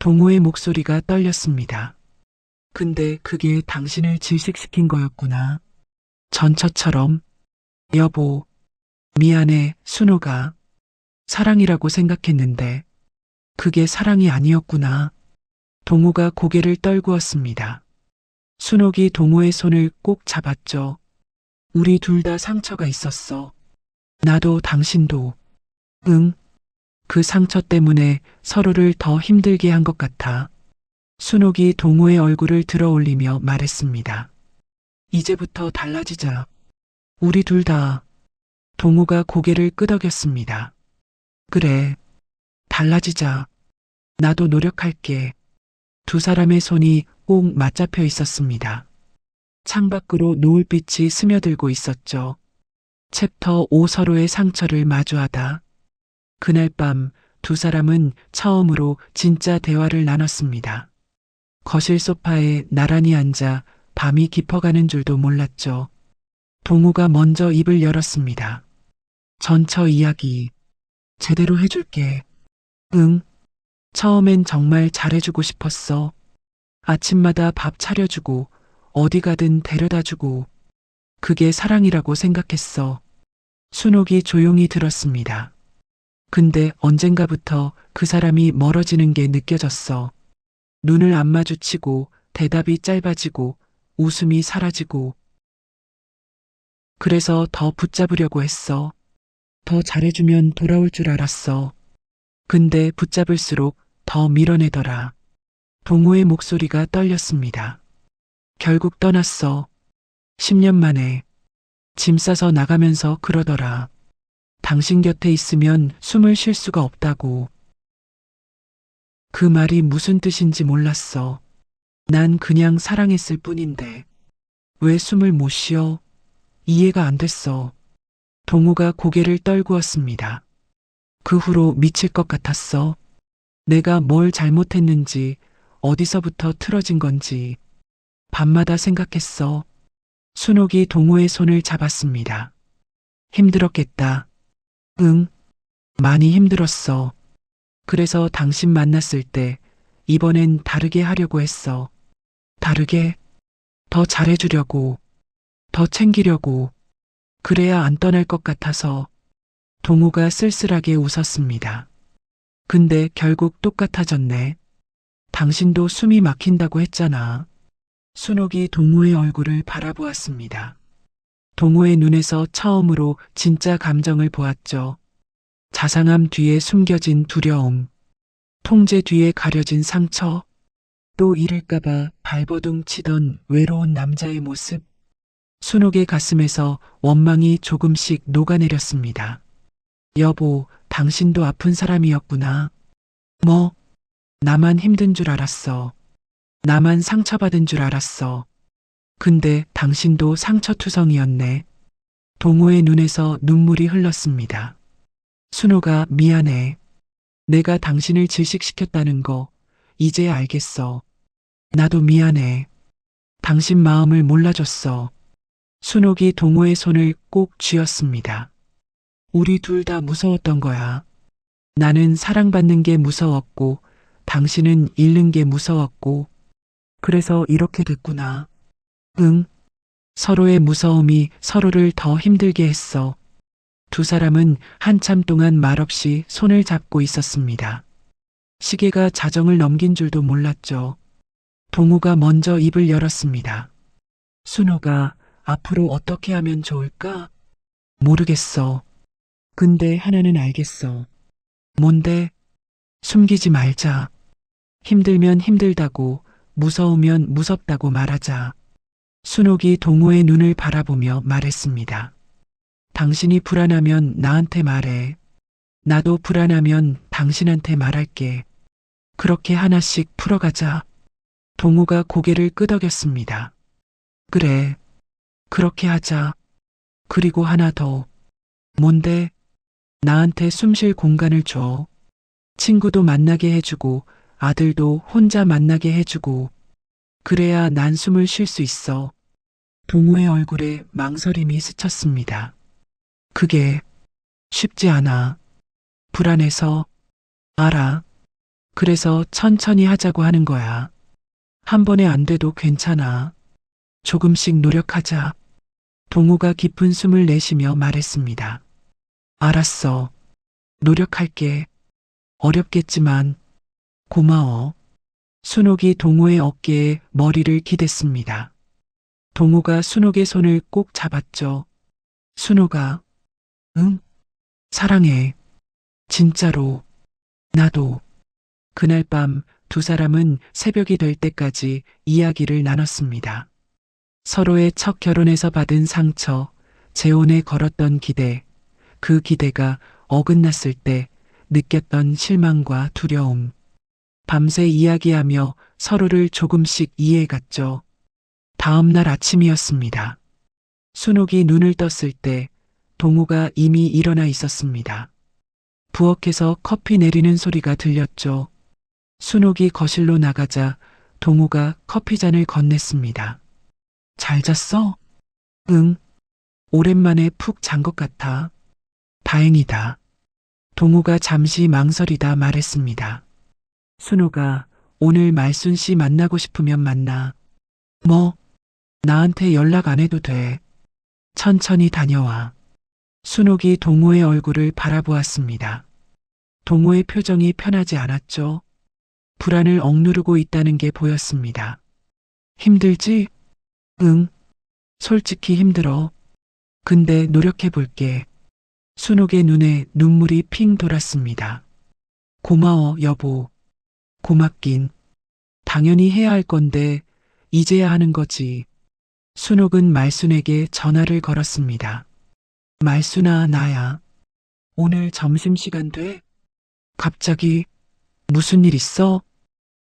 동호의 목소리가 떨렸습니다. 근데 그게 당신을 질식시킨 거였구나. 전처처럼. 여보, 미안해, 순호가. 사랑이라고 생각했는데, 그게 사랑이 아니었구나. 동호가 고개를 떨구었습니다. 순옥이 동호의 손을 꼭 잡았죠. 우리 둘 다 상처가 있었어. 나도 당신도. 응. 그 상처 때문에 서로를 더 힘들게 한 것 같아. 순옥이 동호의 얼굴을 들어 올리며 말했습니다. 이제부터 달라지자. 우리 둘 다. 동호가 고개를 끄덕였습니다. 그래. 달라지자. 나도 노력할게. 두 사람의 손이 꼭 맞잡혀 있었습니다. 창밖으로 노을빛이 스며들고 있었죠. 챕터 5 서로의 상처를 마주하다. 그날 밤 두 사람은 처음으로 진짜 대화를 나눴습니다. 거실 소파에 나란히 앉아 밤이 깊어가는 줄도 몰랐죠. 동우가 먼저 입을 열었습니다. 전처 이야기. 제대로 해줄게. 응. 처음엔 정말 잘해주고 싶었어. 아침마다 밥 차려주고 어디 가든 데려다주고 그게 사랑이라고 생각했어. 순옥이 조용히 들었습니다. 근데 언젠가부터 그 사람이 멀어지는 게 느껴졌어. 눈을 안 마주치고 대답이 짧아지고 웃음이 사라지고. 그래서 더 붙잡으려고 했어. 더 잘해주면 돌아올 줄 알았어. 근데 붙잡을수록 더 밀어내더라. 동호의 목소리가 떨렸습니다. 결국 떠났어. 10년 만에. 짐 싸서 나가면서 그러더라. 당신 곁에 있으면 숨을 쉴 수가 없다고. 그 말이 무슨 뜻인지 몰랐어. 난 그냥 사랑했을 뿐인데. 왜 숨을 못 쉬어? 이해가 안 됐어. 동우가 고개를 떨구었습니다. 그 후로 미칠 것 같았어. 내가 뭘 잘못했는지, 어디서부터 틀어진 건지. 밤마다 생각했어. 순옥이 동우의 손을 잡았습니다. 힘들었겠다. 응, 많이 힘들었어. 그래서 당신 만났을 때 이번엔 다르게 하려고 했어. 다르게? 더 잘해주려고, 더 챙기려고. 그래야 안 떠날 것 같아서. 동우가 쓸쓸하게 웃었습니다. 근데 결국 똑같아졌네. 당신도 숨이 막힌다고 했잖아. 순옥이 동우의 얼굴을 바라보았습니다. 동우의 눈에서 처음으로 진짜 감정을 보았죠. 자상함 뒤에 숨겨진 두려움, 통제 뒤에 가려진 상처, 또 잃을까봐 발버둥 치던 외로운 남자의 모습. 순옥의 가슴에서 원망이 조금씩 녹아내렸습니다. 여보, 당신도 아픈 사람이었구나. 뭐? 나만 힘든 줄 알았어. 나만 상처받은 줄 알았어. 근데 당신도 상처투성이었네. 동호의 눈에서 눈물이 흘렀습니다. 순호가 미안해. 내가 당신을 질식시켰다는 거 이제 알겠어. 나도 미안해. 당신 마음을 몰라줬어. 순옥이 동호의 손을 꼭 쥐었습니다. 우리 둘 다 무서웠던 거야. 나는 사랑받는 게 무서웠고 당신은 잃는 게 무서웠고 그래서 이렇게 됐구나. 응. 서로의 무서움이 서로를 더 힘들게 했어. 두 사람은 한참 동안 말없이 손을 잡고 있었습니다. 시계가 자정을 넘긴 줄도 몰랐죠. 동우가 먼저 입을 열었습니다. 순호가 앞으로 어떻게 하면 좋을까? 모르겠어. 근데 하나는 알겠어. 뭔데? 숨기지 말자. 힘들면 힘들다고, 무서우면 무섭다고 말하자. 순옥이 동호의 눈을 바라보며 말했습니다. 당신이 불안하면 나한테 말해. 나도 불안하면 당신한테 말할게. 그렇게 하나씩 풀어가자. 동호가 고개를 끄덕였습니다. 그래. 그렇게 하자. 그리고 하나 더. 뭔데? 나한테 숨 쉴 공간을 줘. 친구도 만나게 해주고, 아들도 혼자 만나게 해주고, 그래야 난 숨을 쉴 수 있어. 동우의 얼굴에 망설임이 스쳤습니다. 그게 쉽지 않아. 불안해서. 알아. 그래서 천천히 하자고 하는 거야. 한 번에 안 돼도 괜찮아. 조금씩 노력하자. 동우가 깊은 숨을 내쉬며 말했습니다. 알았어. 노력할게. 어렵겠지만 고마워. 순옥이 동우의 어깨에 머리를 기댔습니다. 동우가 순옥의 손을 꼭 잡았죠. 순옥아, 응? 사랑해. 진짜로. 나도. 그날 밤 두 사람은 새벽이 될 때까지 이야기를 나눴습니다. 서로의 첫 결혼에서 받은 상처, 재혼에 걸었던 기대, 그 기대가 어긋났을 때 느꼈던 실망과 두려움. 밤새 이야기하며 서로를 조금씩 이해해갔죠. 다음 날 아침이었습니다. 순옥이 눈을 떴을 때 동우가 이미 일어나 있었습니다. 부엌에서 커피 내리는 소리가 들렸죠. 순옥이 거실로 나가자 동우가 커피잔을 건넸습니다. 잘 잤어? 응. 오랜만에 푹 잔 것 같아. 다행이다. 동우가 잠시 망설이다 말했습니다. 순옥아, 오늘 말순 씨 만나고 싶으면 만나. 뭐? 나한테 연락 안 해도 돼. 천천히 다녀와. 순옥이 동우의 얼굴을 바라보았습니다. 동우의 표정이 편하지 않았죠. 불안을 억누르고 있다는 게 보였습니다. 힘들지? 응. 솔직히 힘들어. 근데 노력해 볼게. 순옥의 눈에 눈물이 핑 돌았습니다. 고마워, 여보. 고맙긴. 당연히 해야 할 건데, 이제야 하는 거지. 순옥은 말순에게 전화를 걸었습니다. 말순아, 나야. 오늘 점심시간 돼? 갑자기, 무슨 일 있어?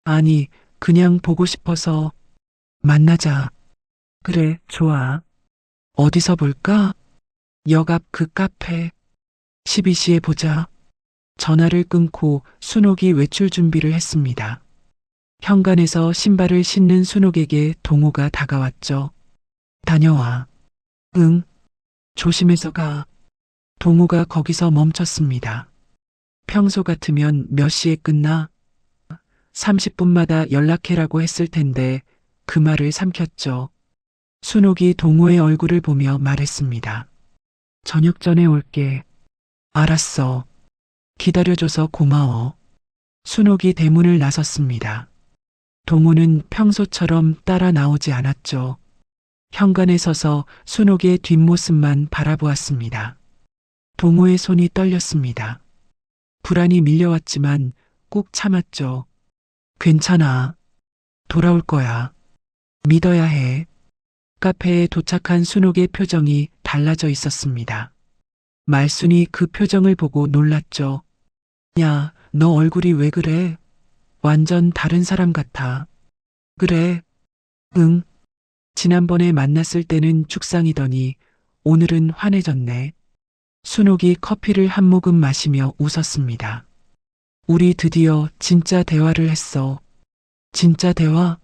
아니, 그냥 보고 싶어서. 만나자. 그래, 좋아. 어디서 볼까? 역 앞 그 카페. 12시에 보자. 전화를 끊고 순옥이 외출 준비를 했습니다. 현관에서 신발을 신는 순옥에게 동우가 다가왔죠. 다녀와. 응. 조심해서 가. 동우가 거기서 멈췄습니다. 평소 같으면 몇 시에 끝나? 30분마다 연락해라고 했을 텐데 그 말을 삼켰죠. 순옥이 동우의 얼굴을 보며 말했습니다. 저녁 전에 올게. 알았어. 기다려줘서 고마워. 순옥이 대문을 나섰습니다. 동우는 평소처럼 따라 나오지 않았죠. 현관에 서서 순옥의 뒷모습만 바라보았습니다. 동우의 손이 떨렸습니다. 불안이 밀려왔지만 꾹 참았죠. 괜찮아. 돌아올 거야. 믿어야 해. 카페에 도착한 순옥의 표정이 달라져 있었습니다. 말순이 그 표정을 보고 놀랐죠. 야, 너 얼굴이 왜 그래? 완전 다른 사람 같아. 그래. 응. 지난번에 만났을 때는 죽상이더니 오늘은 환해졌네. 순옥이 커피를 한 모금 마시며 웃었습니다. 우리 드디어 진짜 대화를 했어. 진짜 대화?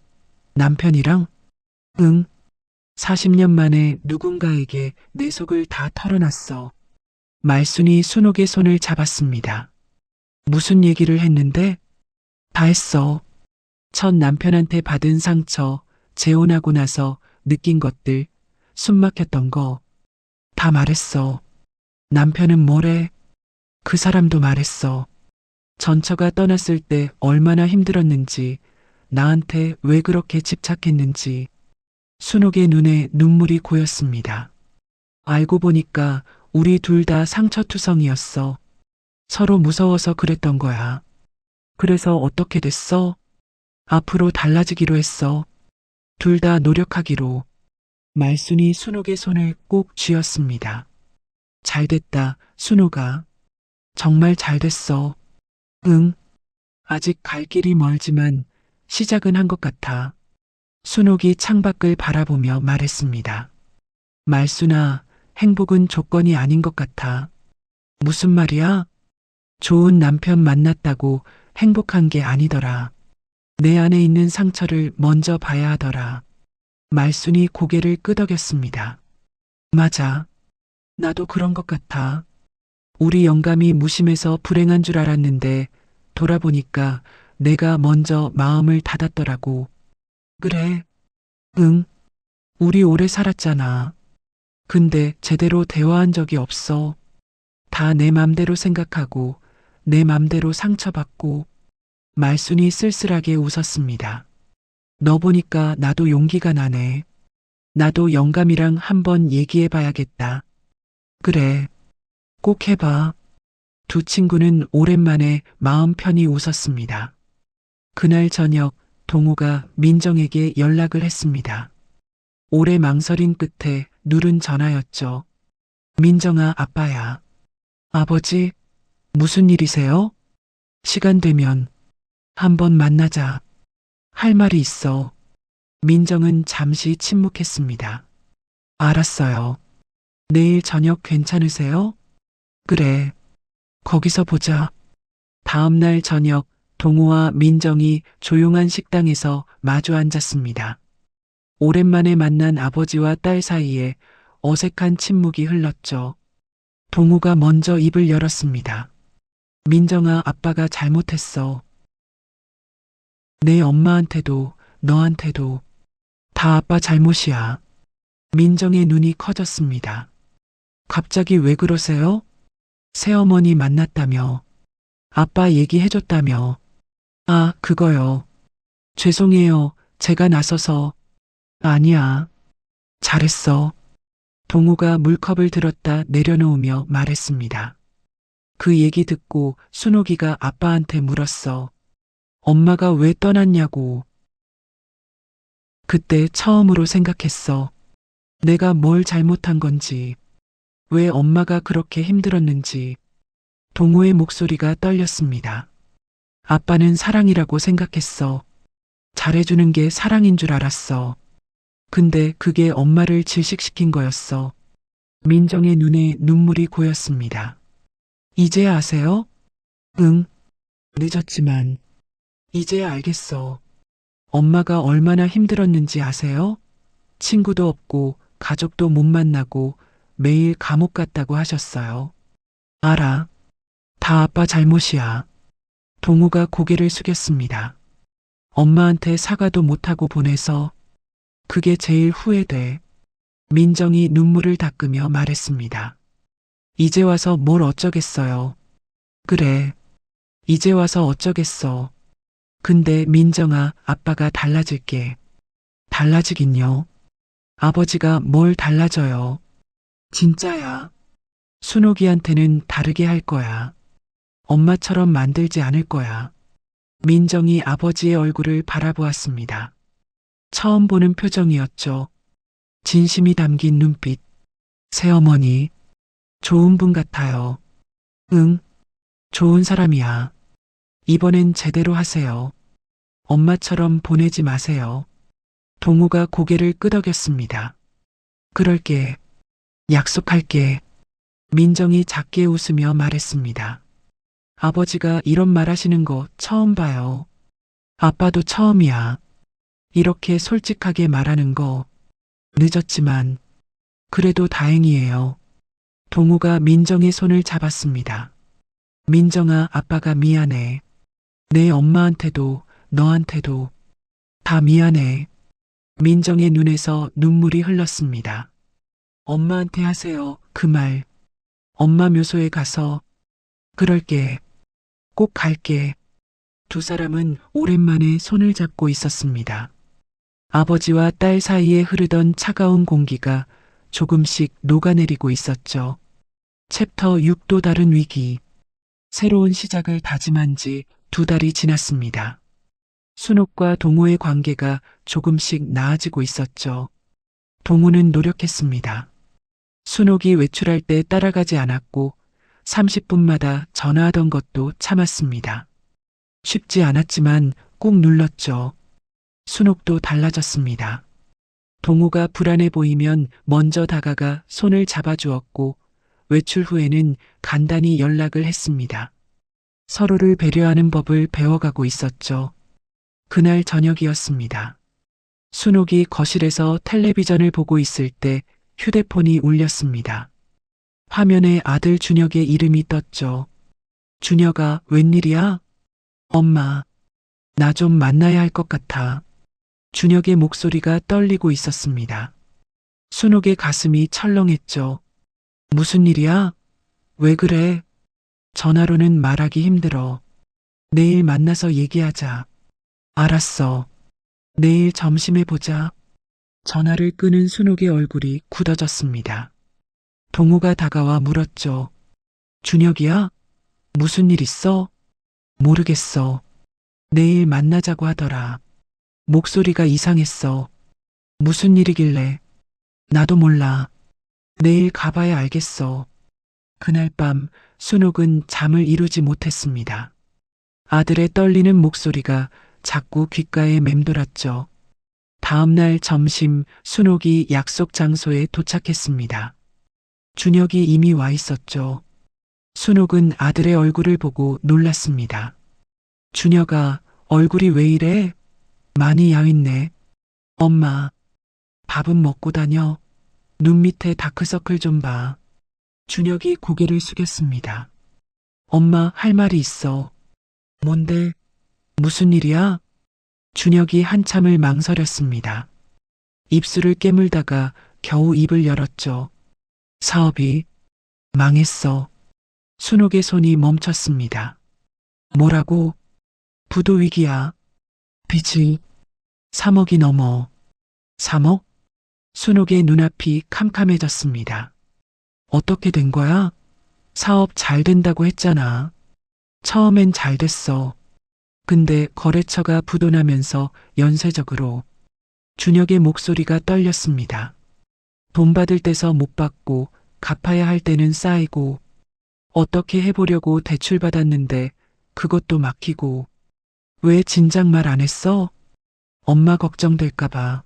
남편이랑? 응. 40년 만에 누군가에게 내 속을 다 털어놨어. 말순이 순옥의 손을 잡았습니다. 무슨 얘기를 했는데? 다 했어. 첫 남편한테 받은 상처, 재혼하고 나서 느낀 것들, 숨막혔던 거, 다 말했어. 남편은 뭐래? 그 사람도 말했어. 전처가 떠났을 때 얼마나 힘들었는지, 나한테 왜 그렇게 집착했는지. 순옥의 눈에 눈물이 고였습니다. 알고 보니까 우리 둘 다 상처투성이었어. 서로 무서워서 그랬던 거야. 그래서 어떻게 됐어? 앞으로 달라지기로 했어. 둘 다 노력하기로. 말순이 순옥의 손을 꼭 쥐었습니다. 잘 됐다, 순옥아. 정말 잘 됐어. 응. 아직 갈 길이 멀지만 시작은 한 것 같아. 순옥이 창밖을 바라보며 말했습니다. 말순아, 행복은 조건이 아닌 것 같아. 무슨 말이야? 좋은 남편 만났다고 행복한 게 아니더라. 내 안에 있는 상처를 먼저 봐야 하더라. 말순이 고개를 끄덕였습니다. 맞아. 나도 그런 것 같아. 우리 영감이 무심해서 불행한 줄 알았는데 돌아보니까 내가 먼저 마음을 닫았더라고. 그래. 응. 우리 오래 살았잖아. 근데 제대로 대화한 적이 없어. 다 내 맘대로 생각하고 내 맘대로 상처받고. 말순이 쓸쓸하게 웃었습니다. 너 보니까 나도 용기가 나네. 나도 영감이랑 한번 얘기해 봐야겠다. 그래. 꼭 해봐. 두 친구는 오랜만에 마음 편히 웃었습니다. 그날 저녁 동우가 민정에게 연락을 했습니다. 오래 망설인 끝에 누른 전화였죠. 민정아, 아빠야. 아버지, 무슨 일이세요? 시간 되면 한번 만나자. 할 말이 있어. 민정은 잠시 침묵했습니다. 알았어요. 내일 저녁 괜찮으세요? 그래. 거기서 보자. 다음 날 저녁 동우와 민정이 조용한 식당에서 마주 앉았습니다. 오랜만에 만난 아버지와 딸 사이에 어색한 침묵이 흘렀죠. 동우가 먼저 입을 열었습니다. 민정아, 아빠가 잘못했어. 내 엄마한테도 너한테도 다 아빠 잘못이야. 민정의 눈이 커졌습니다. 갑자기 왜 그러세요? 새어머니 만났다며. 아빠 얘기해줬다며. 아, 그거요. 죄송해요. 제가 나서서. 아니야. 잘했어. 동우가 물컵을 들었다 내려놓으며 말했습니다. 그 얘기 듣고 순옥이가 아빠한테 물었어. 엄마가 왜 떠났냐고. 그때 처음으로 생각했어. 내가 뭘 잘못한 건지, 왜 엄마가 그렇게 힘들었는지. 동우의 목소리가 떨렸습니다. 아빠는 사랑이라고 생각했어. 잘해주는 게 사랑인 줄 알았어. 근데 그게 엄마를 질식시킨 거였어. 민정의 눈에 눈물이 고였습니다. 이제야 아세요? 응, 늦었지만. 이제야 알겠어. 엄마가 얼마나 힘들었는지 아세요? 친구도 없고 가족도 못 만나고 매일 감옥 갔다고 하셨어요. 알아. 다 아빠 잘못이야. 동우가 고개를 숙였습니다. 엄마한테 사과도 못하고 보내서 그게 제일 후회돼. 민정이 눈물을 닦으며 말했습니다. 이제 와서 뭘 어쩌겠어요. 그래. 이제 와서 어쩌겠어. 근데 민정아, 아빠가 달라질게. 달라지긴요. 아버지가 뭘 달라져요. 진짜야. 순옥이한테는 다르게 할 거야. 엄마처럼 만들지 않을 거야. 민정이 아버지의 얼굴을 바라보았습니다. 처음 보는 표정이었죠. 진심이 담긴 눈빛. 새어머니, 좋은 분 같아요. 응, 좋은 사람이야. 이번엔 제대로 하세요. 엄마처럼 보내지 마세요. 동우가 고개를 끄덕였습니다. 그럴게. 약속할게. 민정이 작게 웃으며 말했습니다. 아버지가 이런 말 하시는 거 처음 봐요. 아빠도 처음이야. 이렇게 솔직하게 말하는 거. 늦었지만 그래도 다행이에요. 동우가 민정의 손을 잡았습니다. 민정아, 아빠가 미안해. 내 엄마한테도 너한테도 다 미안해. 민정의 눈에서 눈물이 흘렀습니다. 엄마한테 하세요. 그 말. 엄마 묘소에 가서. 그럴게. 꼭 갈게. 두 사람은 오랜만에 손을 잡고 있었습니다. 아버지와 딸 사이에 흐르던 차가운 공기가 조금씩 녹아내리고 있었죠. 챕터 6도 다른 위기. 새로운 시작을 다짐한 지 2달이 지났습니다. 순옥과 동호의 관계가 조금씩 나아지고 있었죠. 동호는 노력했습니다. 순옥이 외출할 때 따라가지 않았고 30분마다 전화하던 것도 참았습니다. 쉽지 않았지만 꾹 눌렀죠. 순옥도 달라졌습니다. 동호가 불안해 보이면 먼저 다가가 손을 잡아주었고 외출 후에는 간단히 연락을 했습니다. 서로를 배려하는 법을 배워가고 있었죠. 그날 저녁이었습니다. 순옥이 거실에서 텔레비전을 보고 있을 때 휴대폰이 울렸습니다. 화면에 아들 준혁의 이름이 떴죠. 준혁아, 웬일이야? 엄마, 나 좀 만나야 할 것 같아. 준혁의 목소리가 떨리고 있었습니다. 순옥의 가슴이 철렁했죠. 무슨 일이야? 왜 그래? 전화로는 말하기 힘들어. 내일 만나서 얘기하자. 알았어. 내일 점심에 보자. 전화를 끄는 순옥의 얼굴이 굳어졌습니다. 동우가 다가와 물었죠. 준혁이야? 무슨 일 있어? 모르겠어. 내일 만나자고 하더라. 목소리가 이상했어. 무슨 일이길래? 나도 몰라. 내일 가봐야 알겠어. 그날 밤 순옥은 잠을 이루지 못했습니다. 아들의 떨리는 목소리가 자꾸 귓가에 맴돌았죠. 다음 날 점심 순옥이 약속 장소에 도착했습니다. 준혁이 이미 와 있었죠. 순옥은 아들의 얼굴을 보고 놀랐습니다. 준혁아, 얼굴이 왜 이래? 많이 야윈네. 엄마, 밥은 먹고 다녀. 눈 밑에 다크서클 좀 봐. 준혁이 고개를 숙였습니다. 엄마, 할 말이 있어. 뭔데? 무슨 일이야? 준혁이 한참을 망설였습니다. 입술을 깨물다가 겨우 입을 열었죠. 사업이 망했어. 순옥의 손이 멈췄습니다. 뭐라고? 부도 위기야. 빚이 3억이 넘어. 3억? 순옥의 눈앞이 캄캄해졌습니다. 어떻게 된 거야? 사업 잘 된다고 했잖아. 처음엔 잘 됐어. 근데 거래처가 부도나면서 연쇄적으로. 준혁의 목소리가 떨렸습니다. 돈 받을 때서 못 받고 갚아야 할 때는 쌓이고 어떻게 해보려고 대출받았는데 그것도 막히고. 왜 진작 말 안 했어? 엄마 걱정될까봐.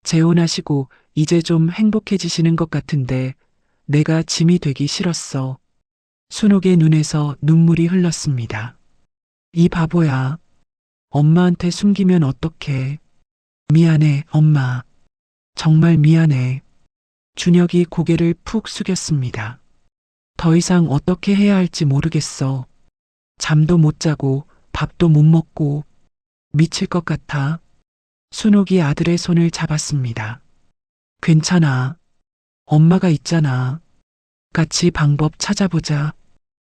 재혼하시고 이제 좀 행복해지시는 것 같은데 내가 짐이 되기 싫었어. 순옥의 눈에서 눈물이 흘렀습니다. 이 바보야. 엄마한테 숨기면 어떡해. 미안해, 엄마. 정말 미안해. 준혁이 고개를 푹 숙였습니다. 더 이상 어떻게 해야 할지 모르겠어. 잠도 못 자고 밥도 못 먹고 미칠 것 같아. 순옥이 아들의 손을 잡았습니다. 괜찮아. 엄마가 있잖아. 같이 방법 찾아보자.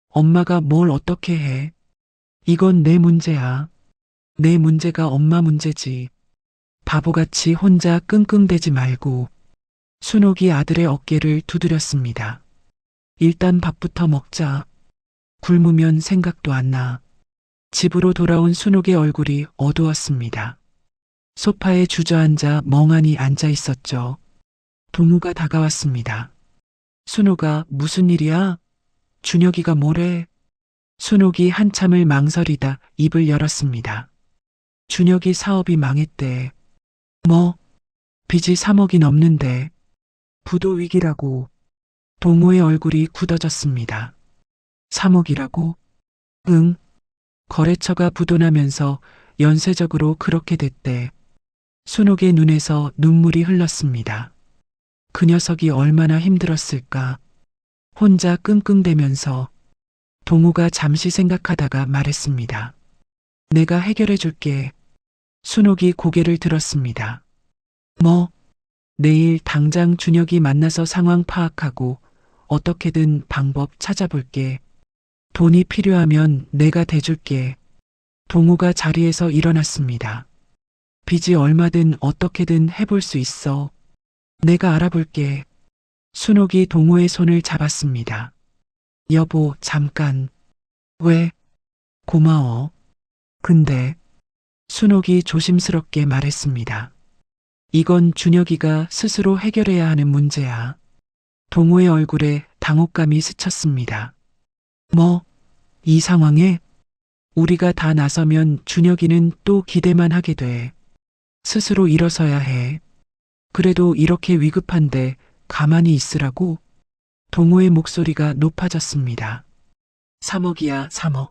엄마가 뭘 어떻게 해. 이건 내 문제야. 내 문제가 엄마 문제지. 바보같이 혼자 끙끙대지 말고. 순옥이 아들의 어깨를 두드렸습니다. 일단 밥부터 먹자. 굶으면 생각도 안 나. 집으로 돌아온 순옥의 얼굴이 어두웠습니다. 소파에 주저앉아 멍하니 앉아 있었죠. 동우가 다가왔습니다. 순옥아, 무슨 일이야? 준혁이가 뭐래? 순옥이 한참을 망설이다 입을 열었습니다. 준혁이 사업이 망했대. 뭐? 빚이 3억이 넘는데. 부도 위기라고. 동우의 얼굴이 굳어졌습니다. 3억이라고? 응. 거래처가 부도나면서 연쇄적으로 그렇게 됐대. 순옥의 눈에서 눈물이 흘렀습니다. 그 녀석이 얼마나 힘들었을까. 혼자 끙끙대면서. 동우가 잠시 생각하다가 말했습니다. 내가 해결해 줄게. 순옥이 고개를 들었습니다. 뭐? 내일 당장 준혁이 만나서 상황 파악하고 어떻게든 방법 찾아볼게. 돈이 필요하면 내가 대줄게. 동우가 자리에서 일어났습니다. 빚이 얼마든 어떻게든 해볼 수 있어. 내가 알아볼게. 순옥이 동우의 손을 잡았습니다. 여보, 잠깐. 왜? 고마워. 근데 순옥이 조심스럽게 말했습니다. 이건 준혁이가 스스로 해결해야 하는 문제야. 동우의 얼굴에 당혹감이 스쳤습니다. 뭐? 이 상황에? 우리가 다 나서면 준혁이는 또 기대만 하게 돼. 스스로 일어서야 해. 그래도 이렇게 위급한데 가만히 있으라고? 동호의 목소리가 높아졌습니다. 3억이야, 3억.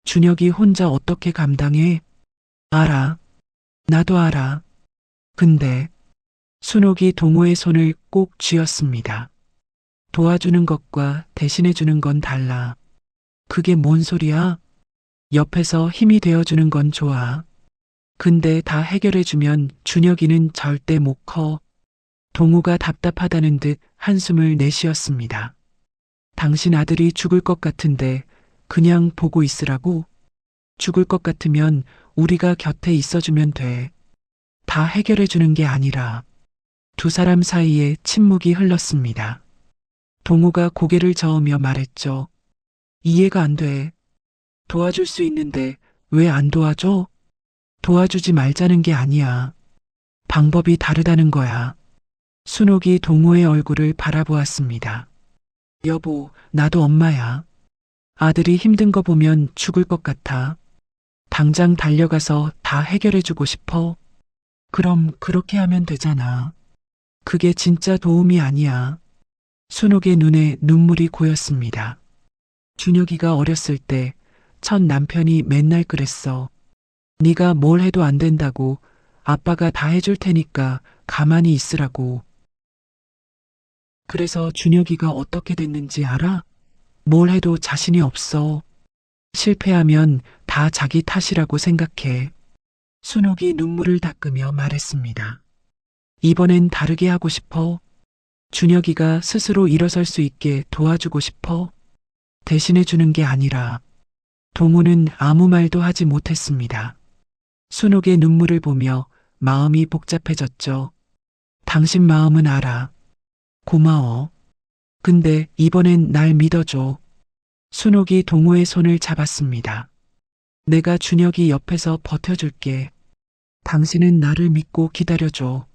준혁이 혼자 어떻게 감당해? 알아. 나도 알아. 근데 순옥이 동호의 손을 꼭 쥐었습니다. 도와주는 것과 대신해주는 건 달라. 그게 뭔 소리야? 옆에서 힘이 되어주는 건 좋아. 근데 다 해결해주면 준혁이는 절대 못 커. 동우가 답답하다는 듯 한숨을 내쉬었습니다. 당신 아들이 죽을 것 같은데 그냥 보고 있으라고? 죽을 것 같으면 우리가 곁에 있어주면 돼. 다 해결해주는 게 아니라. 두 사람 사이에 침묵이 흘렀습니다. 동우가 고개를 저으며 말했죠. 이해가 안 돼. 도와줄 수 있는데 왜 안 도와줘? 도와주지 말자는 게 아니야. 방법이 다르다는 거야. 순옥이 동우의 얼굴을 바라보았습니다. 여보, 나도 엄마야. 아들이 힘든 거 보면 죽을 것 같아. 당장 달려가서 다 해결해주고 싶어. 그럼 그렇게 하면 되잖아. 그게 진짜 도움이 아니야. 순옥의 눈에 눈물이 고였습니다. 준혁이가 어렸을 때 첫 남편이 맨날 그랬어. 네가 뭘 해도 안 된다고 아빠가 다 해줄 테니까 가만히 있으라고. 그래서 준혁이가 어떻게 됐는지 알아? 뭘 해도 자신이 없어. 실패하면 다 자기 탓이라고 생각해. 순옥이 눈물을 닦으며 말했습니다. 이번엔 다르게 하고 싶어. 준혁이가 스스로 일어설 수 있게 도와주고 싶어. 대신해 주는 게 아니라. 동우는 아무 말도 하지 못했습니다. 순옥의 눈물을 보며 마음이 복잡해졌죠. 당신 마음은 알아. 고마워. 근데 이번엔 날 믿어줘. 순옥이 동우의 손을 잡았습니다. 내가 준혁이 옆에서 버텨줄게. 당신은 나를 믿고 기다려줘.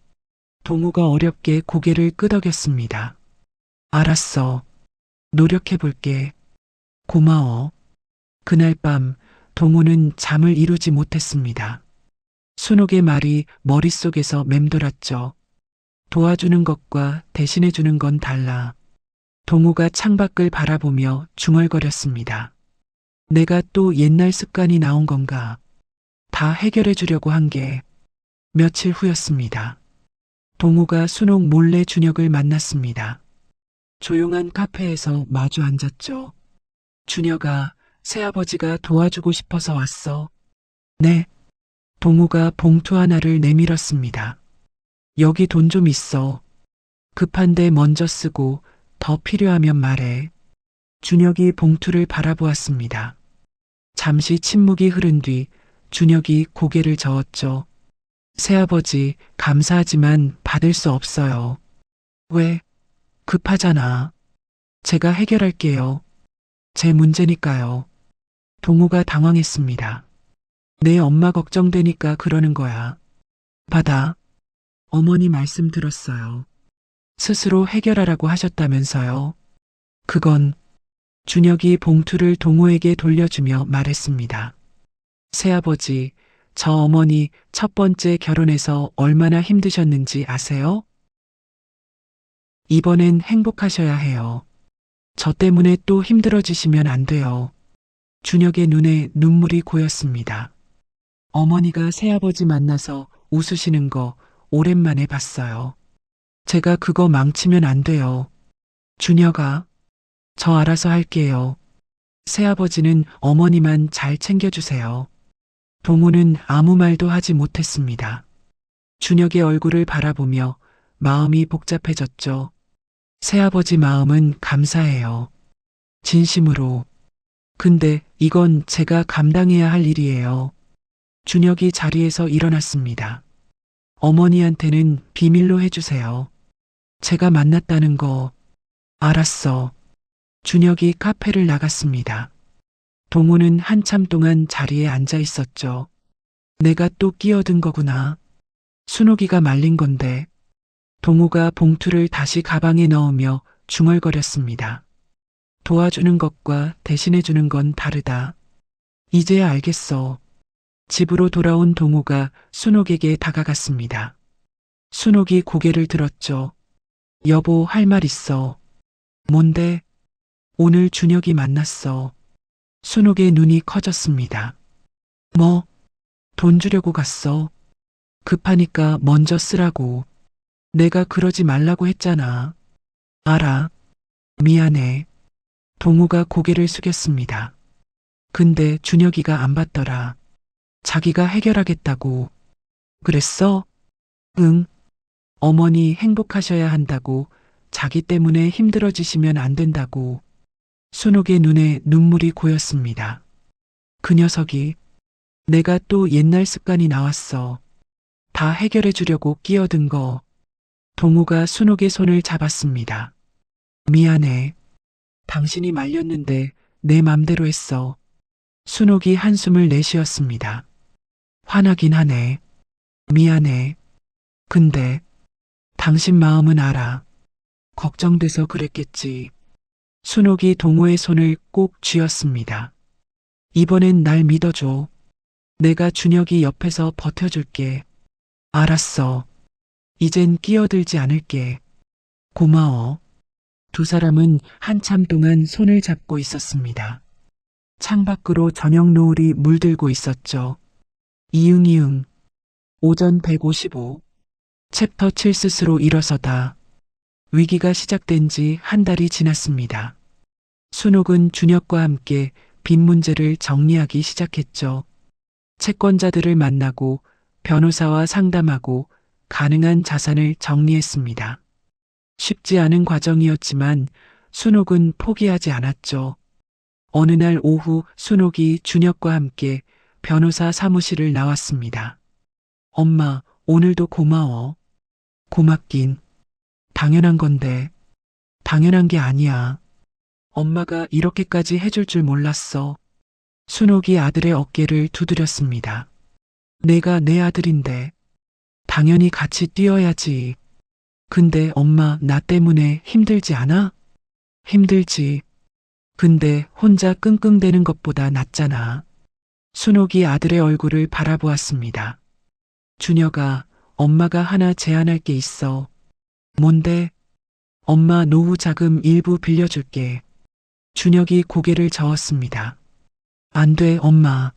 동우가 어렵게 고개를 끄덕였습니다. 알았어. 노력해볼게. 고마워. 그날 밤 동우는 잠을 이루지 못했습니다. 순옥의 말이 머릿속에서 맴돌았죠. 도와주는 것과 대신해주는 건 달라. 동우가 창밖을 바라보며 중얼거렸습니다. 내가 또 옛날 습관이 나온 건가? 다 해결해 주려고 한 게. 며칠 후였습니다. 동우가 순옥 몰래 준혁을 만났습니다. 조용한 카페에서 마주 앉았죠. 준혁아, 새아버지가 도와주고 싶어서 왔어. 네. 동우가 봉투 하나를 내밀었습니다. 여기 돈 좀 있어. 급한데 먼저 쓰고 더 필요하면 말해. 준혁이 봉투를 바라보았습니다. 잠시 침묵이 흐른 뒤 준혁이 고개를 저었죠. 새아버지, 감사하지만 받을 수 없어요. 왜? 급하잖아. 제가 해결할게요. 제 문제니까요. 동우가 당황했습니다. 내 엄마 걱정되니까 그러는 거야. 받아. 어머니 말씀 들었어요. 스스로 해결하라고 하셨다면서요. 그건 준혁이 봉투를 동우에게 돌려주며 말했습니다. 새아버지, 저 어머니 첫 번째 결혼해서 얼마나 힘드셨는지 아세요? 이번엔 행복하셔야 해요. 저 때문에 또 힘들어지시면 안 돼요. 준혁의 눈에 눈물이 고였습니다. 어머니가 새아버지 만나서 웃으시는 거 오랜만에 봤어요. 제가 그거 망치면 안 돼요. 준혁아, 저 알아서 할게요. 새아버지는 어머니만 잘 챙겨주세요. 동우는 아무 말도 하지 못했습니다. 준혁의 얼굴을 바라보며 마음이 복잡해졌죠. 새아버지 마음은 감사해요. 진심으로. 근데 이건 제가 감당해야 할 일이에요. 준혁이 자리에서 일어났습니다. 어머니한테는 비밀로 해주세요. 제가 만났다는 거. 알았어. 준혁이 카페를 나갔습니다. 동우는 한참 동안 자리에 앉아 있었죠. 내가 또 끼어든 거구나. 순옥이가 말린 건데. 동우가 봉투를 다시 가방에 넣으며 중얼거렸습니다. 도와주는 것과 대신해주는 건 다르다. 이제야 알겠어. 집으로 돌아온 동우가 순옥에게 다가갔습니다. 순옥이 고개를 들었죠. 여보, 할 말 있어. 뭔데? 오늘 준혁이 만났어. 순옥의 눈이 커졌습니다. 뭐? 돈 주려고 갔어. 급하니까 먼저 쓰라고. 내가 그러지 말라고 했잖아. 알아. 미안해. 동우가 고개를 숙였습니다. 근데 준혁이가 안 받더라. 자기가 해결하겠다고. 그랬어? 응. 어머니 행복하셔야 한다고. 자기 때문에 힘들어지시면 안 된다고. 순옥의 눈에 눈물이 고였습니다. 그 녀석이 내가 또 옛날 습관이 나왔어. 다 해결해 주려고 끼어든 거. 동우가 순옥의 손을 잡았습니다. 미안해. 당신이 말렸는데 내 맘대로 했어. 순옥이 한숨을 내쉬었습니다. 화나긴 하네. 미안해. 근데 당신 마음은 알아. 걱정돼서 그랬겠지. 순옥이 동우의 손을 꼭 쥐었습니다. 이번엔 날 믿어줘. 내가 준혁이 옆에서 버텨줄게. 알았어. 이젠 끼어들지 않을게. 고마워. 두 사람은 한참 동안 손을 잡고 있었습니다. 창밖으로 저녁 노을이 물들고 있었죠. 이응이응. 오전 155. 챕터 7 스스로 일어서다. 위기가 시작된 지 한 달이 지났습니다. 순옥은 준혁과 함께 빚 문제를 정리하기 시작했죠. 채권자들을 만나고 변호사와 상담하고 가능한 자산을 정리했습니다. 쉽지 않은 과정이었지만 순옥은 포기하지 않았죠. 어느 날 오후 순옥이 준혁과 함께 변호사 사무실을 나왔습니다. 엄마, 오늘도 고마워. 고맙긴. 당연한 건데. 당연한 게 아니야. 엄마가 이렇게까지 해줄 줄 몰랐어. 순옥이 아들의 어깨를 두드렸습니다. 내가 내 아들인데. 당연히 같이 뛰어야지. 근데 엄마, 나 때문에 힘들지 않아? 힘들지. 근데 혼자 끙끙대는 것보다 낫잖아. 순옥이 아들의 얼굴을 바라보았습니다. 준혁아, 엄마가 하나 제안할 게 있어. 뭔데? 엄마 노후 자금 일부 빌려줄게. 준혁이 고개를 저었습니다. 안 돼, 엄마.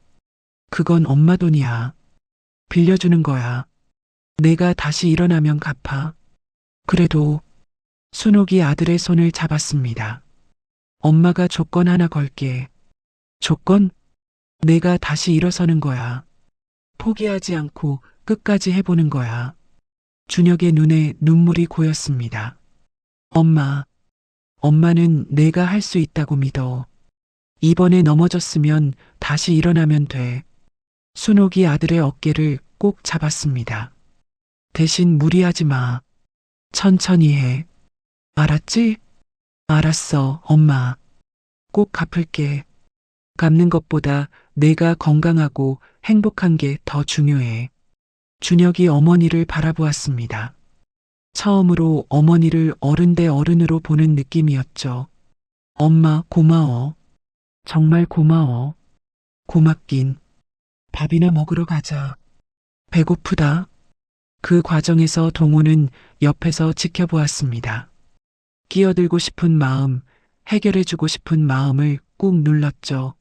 그건 엄마 돈이야. 빌려주는 거야. 내가 다시 일어나면 갚아. 그래도 순옥이 아들의 손을 잡았습니다. 엄마가 조건 하나 걸게. 조건? 내가 다시 일어서는 거야. 포기하지 않고 끝까지 해보는 거야. 준혁의 눈에 눈물이 고였습니다. 엄마, 엄마는 내가 할 수 있다고 믿어. 이번에 넘어졌으면 다시 일어나면 돼. 순옥이 아들의 어깨를 꼭 잡았습니다. 대신 무리하지 마. 천천히 해. 알았지? 알았어, 엄마. 꼭 갚을게. 갚는 것보다 내가 건강하고 행복한 게 더 중요해. 준혁이 어머니를 바라보았습니다. 처음으로 어머니를 어른 대 어른으로 보는 느낌이었죠. 엄마, 고마워. 정말 고마워. 고맙긴. 밥이나 먹으러 가자. 배고프다. 그 과정에서 동호는 옆에서 지켜보았습니다. 끼어들고 싶은 마음, 해결해주고 싶은 마음을 꾹 눌렀죠.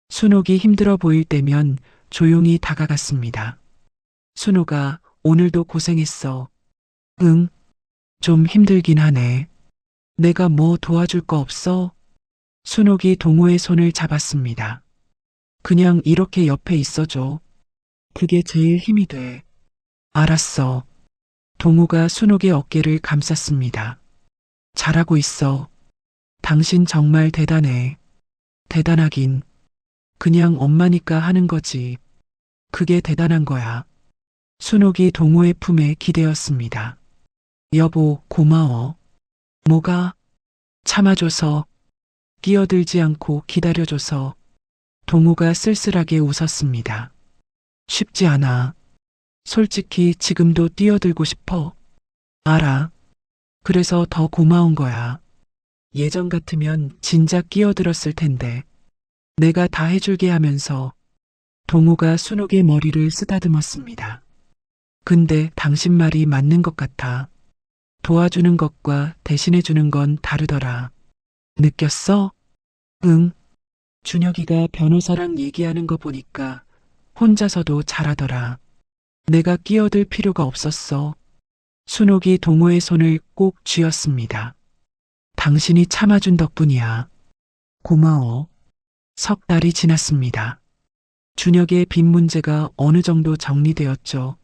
순옥이 힘들어 보일 때면 조용히 다가갔습니다. 순옥아, 오늘도 고생했어. 응, 좀 힘들긴 하네. 내가 뭐 도와줄 거 없어? 순옥이 동호의 손을 잡았습니다. 그냥 이렇게 옆에 있어줘. 그게 제일 힘이 돼. 알았어. 동호가 순옥의 어깨를 감쌌습니다. 잘하고 있어. 당신 정말 대단해. 대단하긴. 그냥 엄마니까 하는 거지. 그게 대단한 거야. 순옥이 동호의 품에 기대었습니다. 여보, 고마워. 뭐가? 참아줘서, 끼어들지 않고 기다려줘서. 동호가 쓸쓸하게 웃었습니다. 쉽지 않아. 솔직히 지금도 뛰어들고 싶어. 알아. 그래서 더 고마운 거야. 예전 같으면 진작 끼어들었을 텐데. 내가 다 해줄게 하면서 동호가 순옥의 머리를 쓰다듬었습니다. 근데 당신 말이 맞는 것 같아. 도와주는 것과 대신해주는 건 다르더라. 느꼈어? 응. 준혁이가 변호사랑 얘기하는 거 보니까 혼자서도 잘하더라. 내가 끼어들 필요가 없었어. 순옥이 동호의 손을 꼭 쥐었습니다. 당신이 참아준 덕분이야. 고마워. 석 달이 지났습니다. 준혁의 빚 문제가 어느 정도 정리되었죠.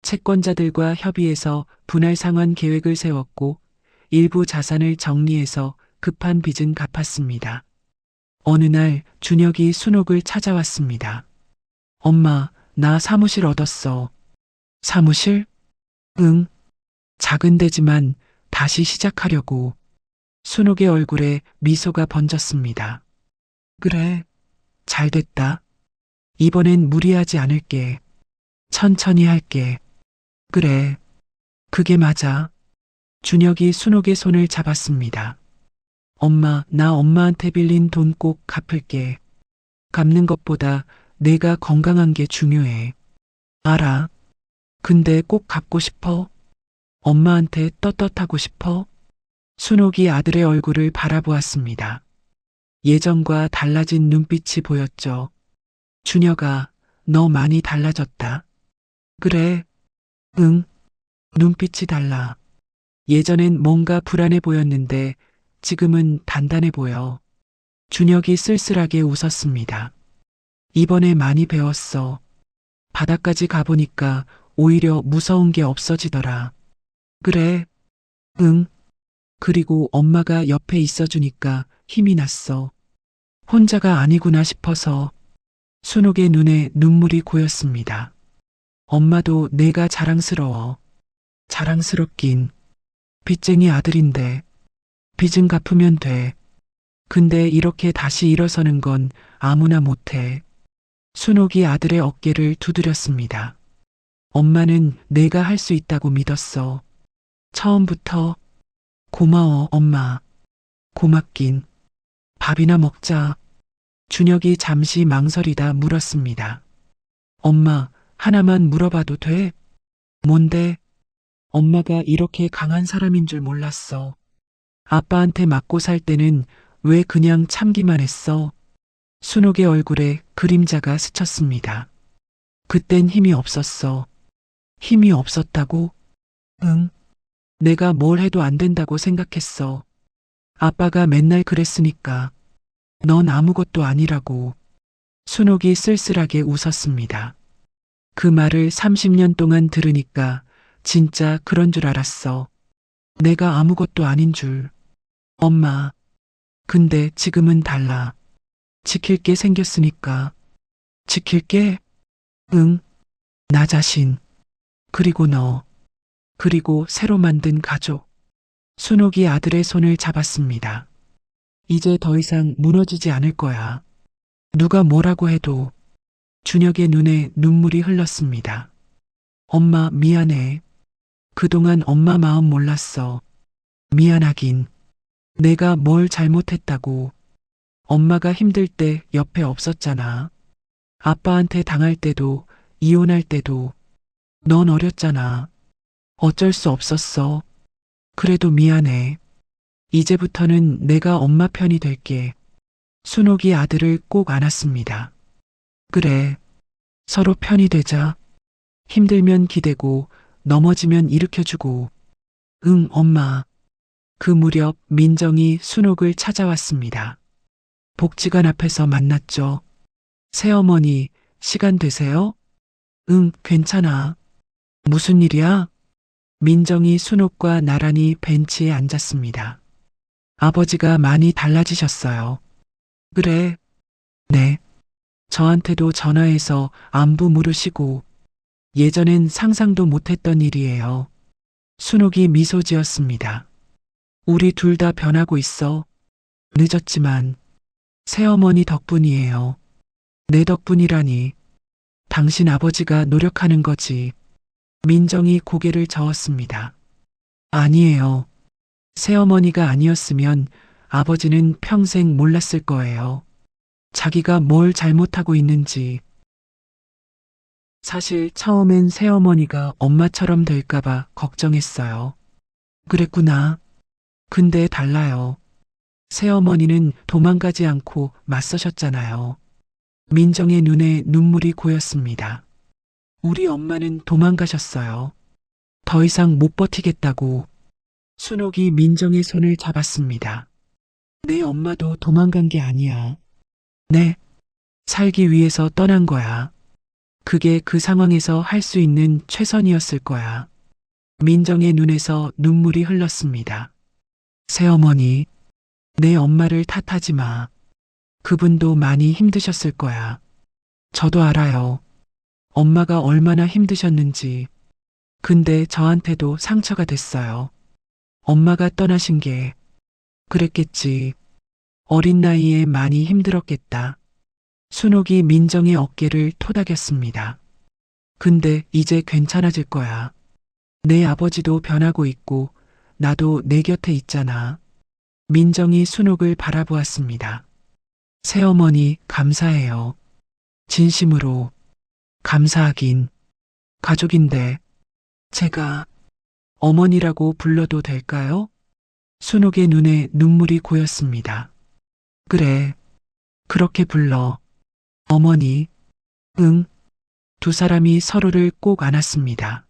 채권자들과 협의해서 분할 상환 계획을 세웠고 일부 자산을 정리해서 급한 빚은 갚았습니다. 어느 날 준혁이 순옥을 찾아왔습니다. 엄마, 나 사무실 얻었어. 사무실? 응. 작은 데지만 다시 시작하려고. 순옥의 얼굴에 미소가 번졌습니다. 그래, 잘 됐다. 이번엔 무리하지 않을게. 천천히 할게. 그래, 그게 맞아. 준혁이 순옥의 손을 잡았습니다. 엄마, 나 엄마한테 빌린 돈 꼭 갚을게. 갚는 것보다 내가 건강한 게 중요해. 알아. 근데 꼭 갚고 싶어? 엄마한테 떳떳하고 싶어? 순옥이 아들의 얼굴을 바라보았습니다. 예전과 달라진 눈빛이 보였죠. 준혁아, 너 많이 달라졌다. 그래. 응. 눈빛이 달라. 예전엔 뭔가 불안해 보였는데 지금은 단단해 보여. 준혁이 쓸쓸하게 웃었습니다. 이번에 많이 배웠어. 바다까지 가보니까 오히려 무서운 게 없어지더라. 그래. 응. 그리고 엄마가 옆에 있어주니까 힘이 났어. 혼자가 아니구나 싶어서. 순옥의 눈에 눈물이 고였습니다. 엄마도 내가 자랑스러워. 자랑스럽긴. 빚쟁이 아들인데. 빚은 갚으면 돼. 근데 이렇게 다시 일어서는 건 아무나 못해. 순옥이 아들의 어깨를 두드렸습니다. 엄마는 내가 할 수 있다고 믿었어. 처음부터. 고마워, 엄마. 고맙긴. 밥이나 먹자. 준혁이 잠시 망설이다 물었습니다. 엄마, 하나만 물어봐도 돼? 뭔데? 엄마가 이렇게 강한 사람인 줄 몰랐어. 아빠한테 맞고 살 때는 왜 그냥 참기만 했어? 순옥의 얼굴에 그림자가 스쳤습니다. 그땐 힘이 없었어. 힘이 없었다고? 응. 내가 뭘 해도 안 된다고 생각했어. 아빠가 맨날 그랬으니까. 넌 아무것도 아니라고. 순옥이 쓸쓸하게 웃었습니다. 그 말을 30년 동안 들으니까 진짜 그런 줄 알았어. 내가 아무것도 아닌 줄. 엄마. 근데 지금은 달라. 지킬 게 생겼으니까. 지킬 게? 응. 나 자신. 그리고 너. 그리고 새로 만든 가족. 순옥이 아들의 손을 잡았습니다. 이제 더 이상 무너지지 않을 거야. 누가 뭐라고 해도. 준혁의 눈에 눈물이 흘렀습니다. 엄마 미안해. 그동안 엄마 마음 몰랐어. 미안하긴. 내가 뭘 잘못했다고. 엄마가 힘들 때 옆에 없었잖아. 아빠한테 당할 때도, 이혼할 때도. 넌 어렸잖아. 어쩔 수 없었어. 그래도 미안해. 이제부터는 내가 엄마 편이 될게. 순옥이 아들을 꼭 안았습니다. 그래. 서로 편이 되자. 힘들면 기대고, 넘어지면 일으켜주고. 응, 엄마. 그 무렵 민정이 순옥을 찾아왔습니다. 복지관 앞에서 만났죠. 새어머니, 시간 되세요? 응, 괜찮아. 무슨 일이야? 민정이 순옥과 나란히 벤치에 앉았습니다. 아버지가 많이 달라지셨어요. 그래. 네. 저한테도 전화해서 안부 물으시고, 예전엔 상상도 못했던 일이에요. 순옥이 미소 지었습니다. 우리 둘 다 변하고 있어. 늦었지만, 새어머니 덕분이에요. 내 덕분이라니. 당신 아버지가 노력하는 거지. 민정이 고개를 저었습니다. 아니에요. 새어머니가 아니었으면 아버지는 평생 몰랐을 거예요. 자기가 뭘 잘못하고 있는지. 사실 처음엔 새어머니가 엄마처럼 될까봐 걱정했어요. 그랬구나. 근데 달라요. 새어머니는 도망가지 않고 맞서셨잖아요. 민정의 눈에 눈물이 고였습니다. 우리 엄마는 도망가셨어요. 더 이상 못 버티겠다고. 순옥이 민정의 손을 잡았습니다. 내 엄마도 도망간 게 아니야. 네, 살기 위해서 떠난 거야. 그게 그 상황에서 할 수 있는 최선이었을 거야. 민정의 눈에서 눈물이 흘렀습니다. 새어머니, 내 엄마를 탓하지 마. 그분도 많이 힘드셨을 거야. 저도 알아요. 엄마가 얼마나 힘드셨는지. 근데 저한테도 상처가 됐어요. 엄마가 떠나신 게 그랬겠지. 어린 나이에 많이 힘들었겠다. 순옥이 민정의 어깨를 토닥였습니다. 근데 이제 괜찮아질 거야. 내 아버지도 변하고 있고 나도 내 곁에 있잖아. 민정이 순옥을 바라보았습니다. 새어머니 감사해요. 진심으로. 감사하긴. 가족인데 제가 어머니라고 불러도 될까요? 순옥의 눈에 눈물이 고였습니다. 그래. 그렇게 불러. 어머니. 응. 두 사람이 서로를 꼭 안았습니다.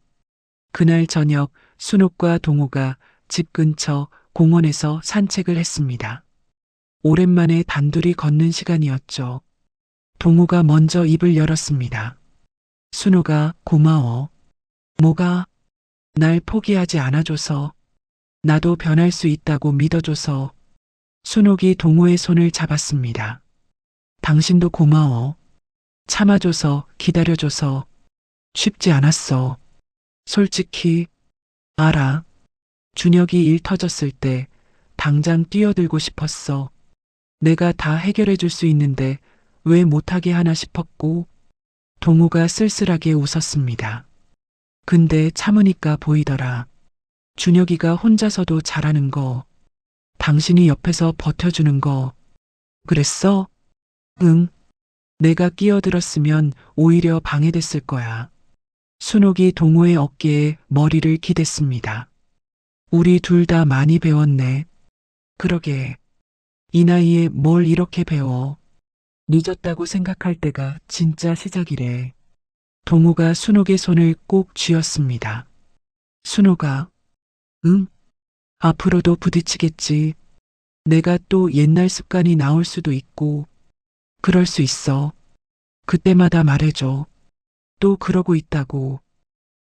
그날 저녁 순옥과 동호가 집 근처 공원에서 산책을 했습니다. 오랜만에 단둘이 걷는 시간이었죠. 동호가 먼저 입을 열었습니다. 순옥아, 고마워. 뭐가? 날 포기하지 않아줘서. 나도 변할 수 있다고 믿어줘서. 순옥이 동호의 손을 잡았습니다. 당신도 고마워. 참아줘서, 기다려줘서. 쉽지 않았어. 솔직히, 알아. 준혁이 일 터졌을 때 당장 뛰어들고 싶었어. 내가 다 해결해 줄 수 있는데 왜 못하게 하나 싶었고. 동호가 쓸쓸하게 웃었습니다. 근데 참으니까 보이더라. 준혁이가 혼자서도 잘하는 거. 당신이 옆에서 버텨주는 거. 그랬어? 응. 내가 끼어들었으면 오히려 방해됐을 거야. 순옥이 동호의 어깨에 머리를 기댔습니다. 우리 둘 다 많이 배웠네. 그러게. 이 나이에 뭘 이렇게 배워. 늦었다고 생각할 때가 진짜 시작이래. 동호가 순옥의 손을 꼭 쥐었습니다. 순옥아. 응? 앞으로도 부딪히겠지. 내가 또 옛날 습관이 나올 수도 있고. 그럴 수 있어. 그때마다 말해줘. 또 그러고 있다고.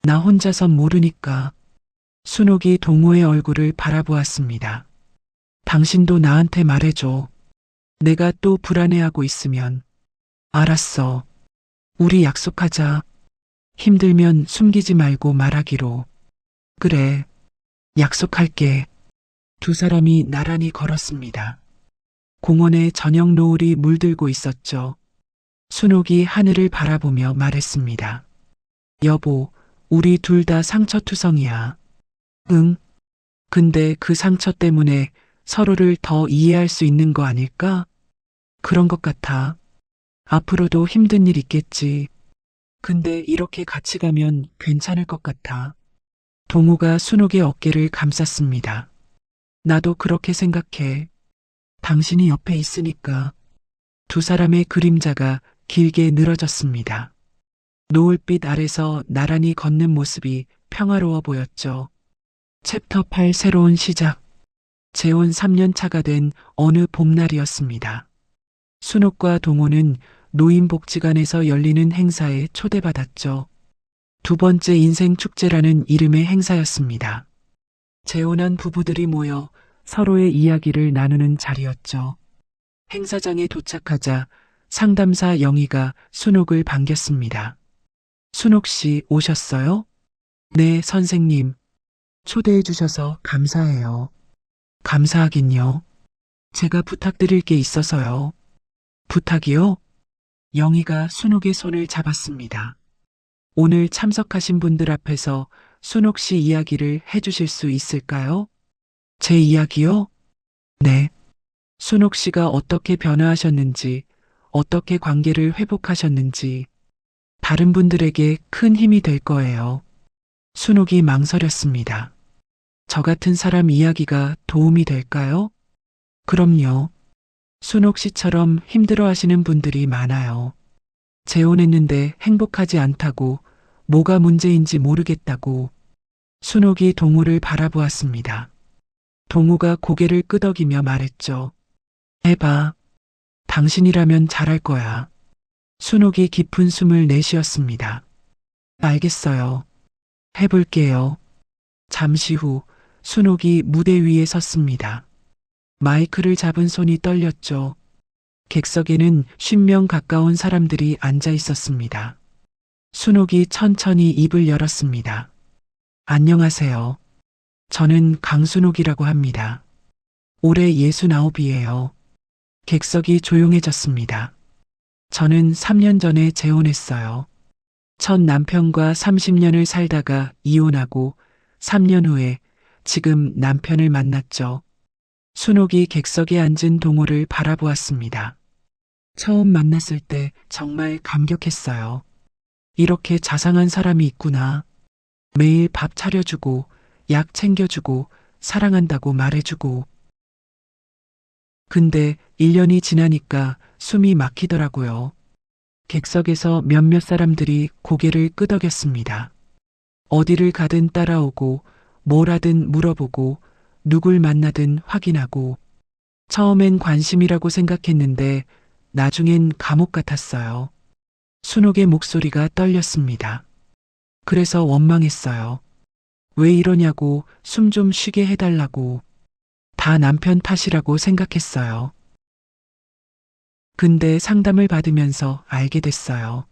나 혼자선 모르니까. 순옥이 동호의 얼굴을 바라보았습니다. 당신도 나한테 말해줘. 내가 또 불안해하고 있으면. 알았어. 우리 약속하자. 힘들면 숨기지 말고 말하기로. 그래. 약속할게. 두 사람이 나란히 걸었습니다. 공원에 저녁 노을이 물들고 있었죠. 순옥이 하늘을 바라보며 말했습니다. 여보, 우리 둘 다 상처투성이야. 응. 근데 그 상처 때문에 서로를 더 이해할 수 있는 거 아닐까? 그런 것 같아. 앞으로도 힘든 일 있겠지. 근데 이렇게 같이 가면 괜찮을 것 같아. 동호가 순옥의 어깨를 감쌌습니다. 나도 그렇게 생각해. 당신이 옆에 있으니까. 두 사람의 그림자가 길게 늘어졌습니다. 노을빛 아래서 나란히 걷는 모습이 평화로워 보였죠. 챕터 8 새로운 시작. 재혼 3년 차가 된 어느 봄날이었습니다. 순옥과 동호는 노인복지관에서 열리는 행사에 초대받았죠. 두 번째 인생 축제라는 이름의 행사였습니다. 재혼한 부부들이 모여 서로의 이야기를 나누는 자리였죠. 행사장에 도착하자 상담사 영희가 순옥을 반겼습니다. 순옥 씨 오셨어요? 네, 선생님. 초대해 주셔서 감사해요. 감사하긴요. 제가 부탁드릴 게 있어서요. 부탁이요? 영희가 순옥의 손을 잡았습니다. 오늘 참석하신 분들 앞에서 순옥 씨 이야기를 해주실 수 있을까요? 제 이야기요? 네. 순옥 씨가 어떻게 변화하셨는지, 어떻게 관계를 회복하셨는지, 다른 분들에게 큰 힘이 될 거예요. 순옥이 망설였습니다. 저 같은 사람 이야기가 도움이 될까요? 그럼요. 순옥 씨처럼 힘들어 하시는 분들이 많아요. 재혼했는데 행복하지 않다고, 뭐가 문제인지 모르겠다고. 순옥이 동우를 바라보았습니다. 동우가 고개를 끄덕이며 말했죠. 해봐. 당신이라면 잘할 거야. 순옥이 깊은 숨을 내쉬었습니다. 알겠어요. 해볼게요. 잠시 후 순옥이 무대 위에 섰습니다. 마이크를 잡은 손이 떨렸죠. 객석에는 50명 가까운 사람들이 앉아 있었습니다. 순옥이 천천히 입을 열었습니다. 안녕하세요. 저는 강순옥이라고 합니다. 올해 69이에요. 객석이 조용해졌습니다. 저는 3년 전에 재혼했어요. 첫 남편과 30년을 살다가 이혼하고 3년 후에 지금 남편을 만났죠. 순옥이 객석에 앉은 동호를 바라보았습니다. 처음 만났을 때 정말 감격했어요. 이렇게 자상한 사람이 있구나. 매일 밥 차려주고, 약 챙겨주고, 사랑한다고 말해주고. 근데 1년이 지나니까 숨이 막히더라고요. 객석에서 몇몇 사람들이 고개를 끄덕였습니다. 어디를 가든 따라오고, 뭘 하든 물어보고, 누굴 만나든 확인하고. 처음엔 관심이라고 생각했는데 나중엔 감옥 같았어요. 순옥의 목소리가 떨렸습니다. 그래서 원망했어요. 왜 이러냐고, 숨 좀 쉬게 해달라고. 다 남편 탓이라고 생각했어요. 근데 상담을 받으면서 알게 됐어요.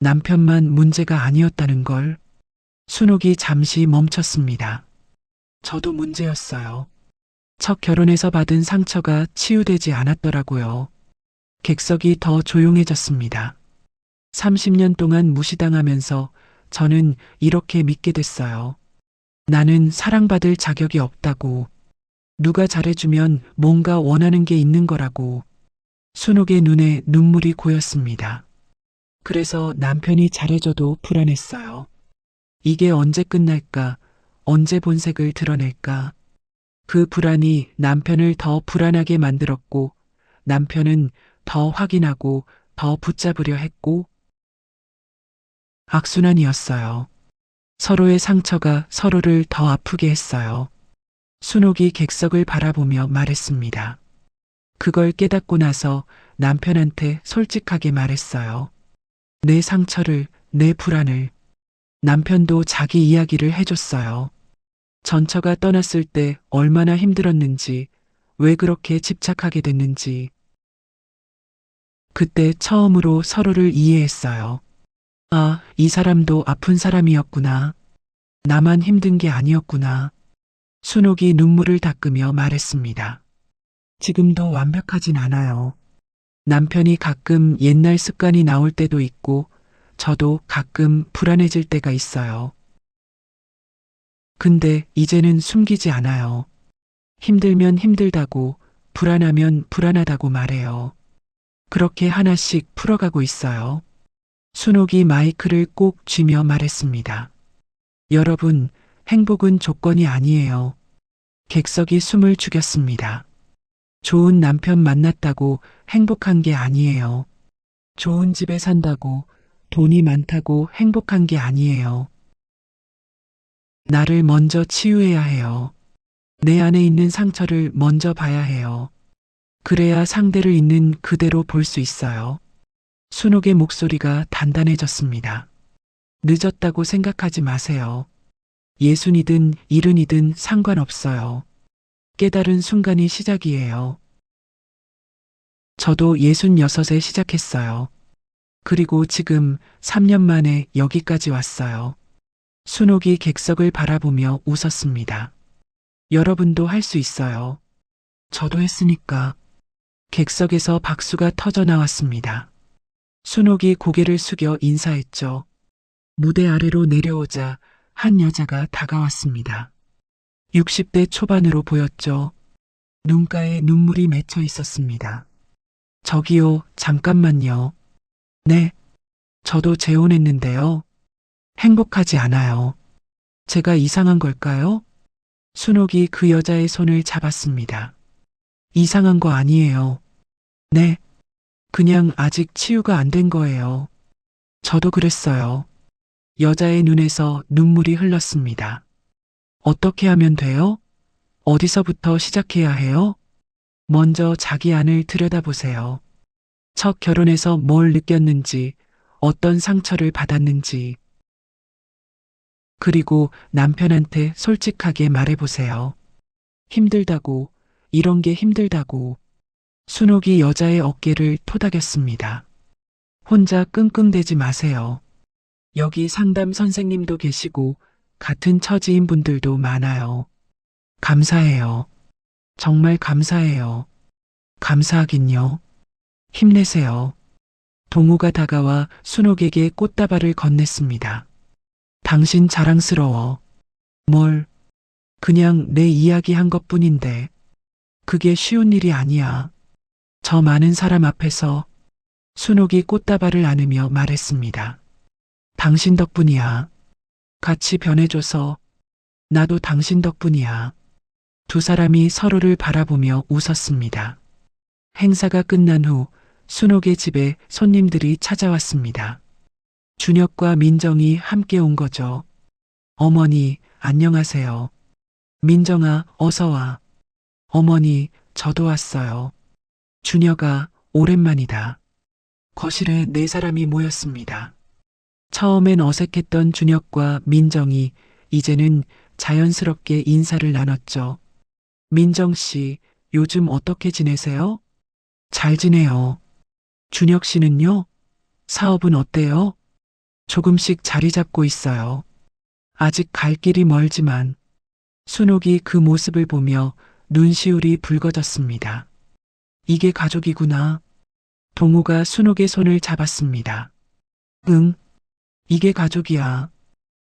남편만 문제가 아니었다는 걸. 순옥이 잠시 멈췄습니다. 저도 문제였어요. 첫 결혼에서 받은 상처가 치유되지 않았더라고요. 객석이 더 조용해졌습니다. 30년 동안 무시당하면서 저는 이렇게 믿게 됐어요. 나는 사랑받을 자격이 없다고. 누가 잘해주면 뭔가 원하는 게 있는 거라고. 순옥의 눈에 눈물이 고였습니다. 그래서 남편이 잘해줘도 불안했어요. 이게 언제 끝날까? 언제 본색을 드러낼까? 그 불안이 남편을 더 불안하게 만들었고, 남편은 더 확인하고 더 붙잡으려 했고, 악순환이었어요. 서로의 상처가 서로를 더 아프게 했어요. 순옥이 객석을 바라보며 말했습니다. 그걸 깨닫고 나서 남편한테 솔직하게 말했어요. 내 상처를, 내 불안을. 남편도 자기 이야기를 해줬어요. 전처가 떠났을 때 얼마나 힘들었는지, 왜 그렇게 집착하게 됐는지. 그때 처음으로 서로를 이해했어요. 아, 이 사람도 아픈 사람이었구나. 나만 힘든 게 아니었구나. 순옥이 눈물을 닦으며 말했습니다. 지금도 완벽하진 않아요. 남편이 가끔 옛날 습관이 나올 때도 있고, 저도 가끔 불안해질 때가 있어요. 근데 이제는 숨기지 않아요. 힘들면 힘들다고, 불안하면 불안하다고 말해요. 그렇게 하나씩 풀어가고 있어요. 순옥이 마이크를 꼭 쥐며 말했습니다. 여러분, 행복은 조건이 아니에요. 객석이 숨을 죽였습니다. 좋은 남편 만났다고 행복한 게 아니에요. 좋은 집에 산다고, 돈이 많다고 행복한 게 아니에요. 나를 먼저 치유해야 해요. 내 안에 있는 상처를 먼저 봐야 해요. 그래야 상대를 있는 그대로 볼 수 있어요. 순옥의 목소리가 단단해졌습니다. 늦었다고 생각하지 마세요. 예순이든 일흔이든 상관없어요. 깨달은 순간이 시작이에요. 저도 66에 시작했어요. 그리고 지금 3년 만에 여기까지 왔어요. 순옥이 객석을 바라보며 웃었습니다. 여러분도 할 수 있어요. 저도 했으니까. 객석에서 박수가 터져 나왔습니다. 순옥이 고개를 숙여 인사했죠. 무대 아래로 내려오자 한 여자가 다가왔습니다. 60대 초반으로 보였죠. 눈가에 눈물이 맺혀 있었습니다. 저기요, 잠깐만요. 네, 저도 재혼했는데요. 행복하지 않아요. 제가 이상한 걸까요? 순옥이 그 여자의 손을 잡았습니다. 이상한 거 아니에요. 네, 그냥 아직 치유가 안 된 거예요. 저도 그랬어요. 여자의 눈에서 눈물이 흘렀습니다. 어떻게 하면 돼요? 어디서부터 시작해야 해요? 먼저 자기 안을 들여다보세요. 첫 결혼에서 뭘 느꼈는지, 어떤 상처를 받았는지, 그리고 남편한테 솔직하게 말해보세요. 힘들다고, 이런 게 힘들다고. 순옥이 여자의 어깨를 토닥였습니다. 혼자 끙끙대지 마세요. 여기 상담 선생님도 계시고, 같은 처지인 분들도 많아요. 감사해요. 정말 감사해요. 감사하긴요. 힘내세요. 동우가 다가와 순옥에게 꽃다발을 건넸습니다. 당신 자랑스러워. 뭘, 그냥 내 이야기 한 것뿐인데. 그게 쉬운 일이 아니야. 저 많은 사람 앞에서 순옥이 꽃다발을 안으며 말했습니다. 당신 덕분이야. 같이 변해줘서 나도 당신 덕분이야. 두 사람이 서로를 바라보며 웃었습니다. 행사가 끝난 후 순옥의 집에 손님들이 찾아왔습니다. 준혁과 민정이 함께 온 거죠. 어머니, 안녕하세요. 민정아, 어서 와. 어머니, 저도 왔어요. 준혁아, 오랜만이다. 거실에 네 사람이 모였습니다. 처음엔 어색했던 준혁과 민정이 이제는 자연스럽게 인사를 나눴죠. 민정 씨, 요즘 어떻게 지내세요? 잘 지내요. 준혁 씨는요? 사업은 어때요? 조금씩 자리 잡고 있어요. 아직 갈 길이 멀지만 순옥이 그 모습을 보며 눈시울이 붉어졌습니다. 이게 가족이구나. 동우가 순옥의 손을 잡았습니다. 응, 이게 가족이야.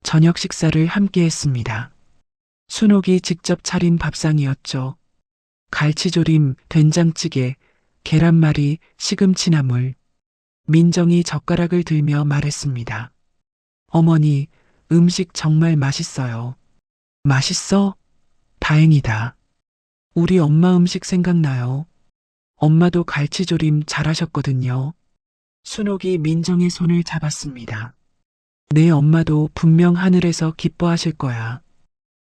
저녁 식사를 함께 했습니다. 순옥이 직접 차린 밥상이었죠. 갈치조림, 된장찌개, 계란말이, 시금치나물. 민정이 젓가락을 들며 말했습니다. 어머니, 음식 정말 맛있어요. 맛있어? 다행이다. 우리 엄마 음식 생각나요. 엄마도 갈치조림 잘하셨거든요. 순옥이 민정의 손을 잡았습니다. 내 엄마도 분명 하늘에서 기뻐하실 거야.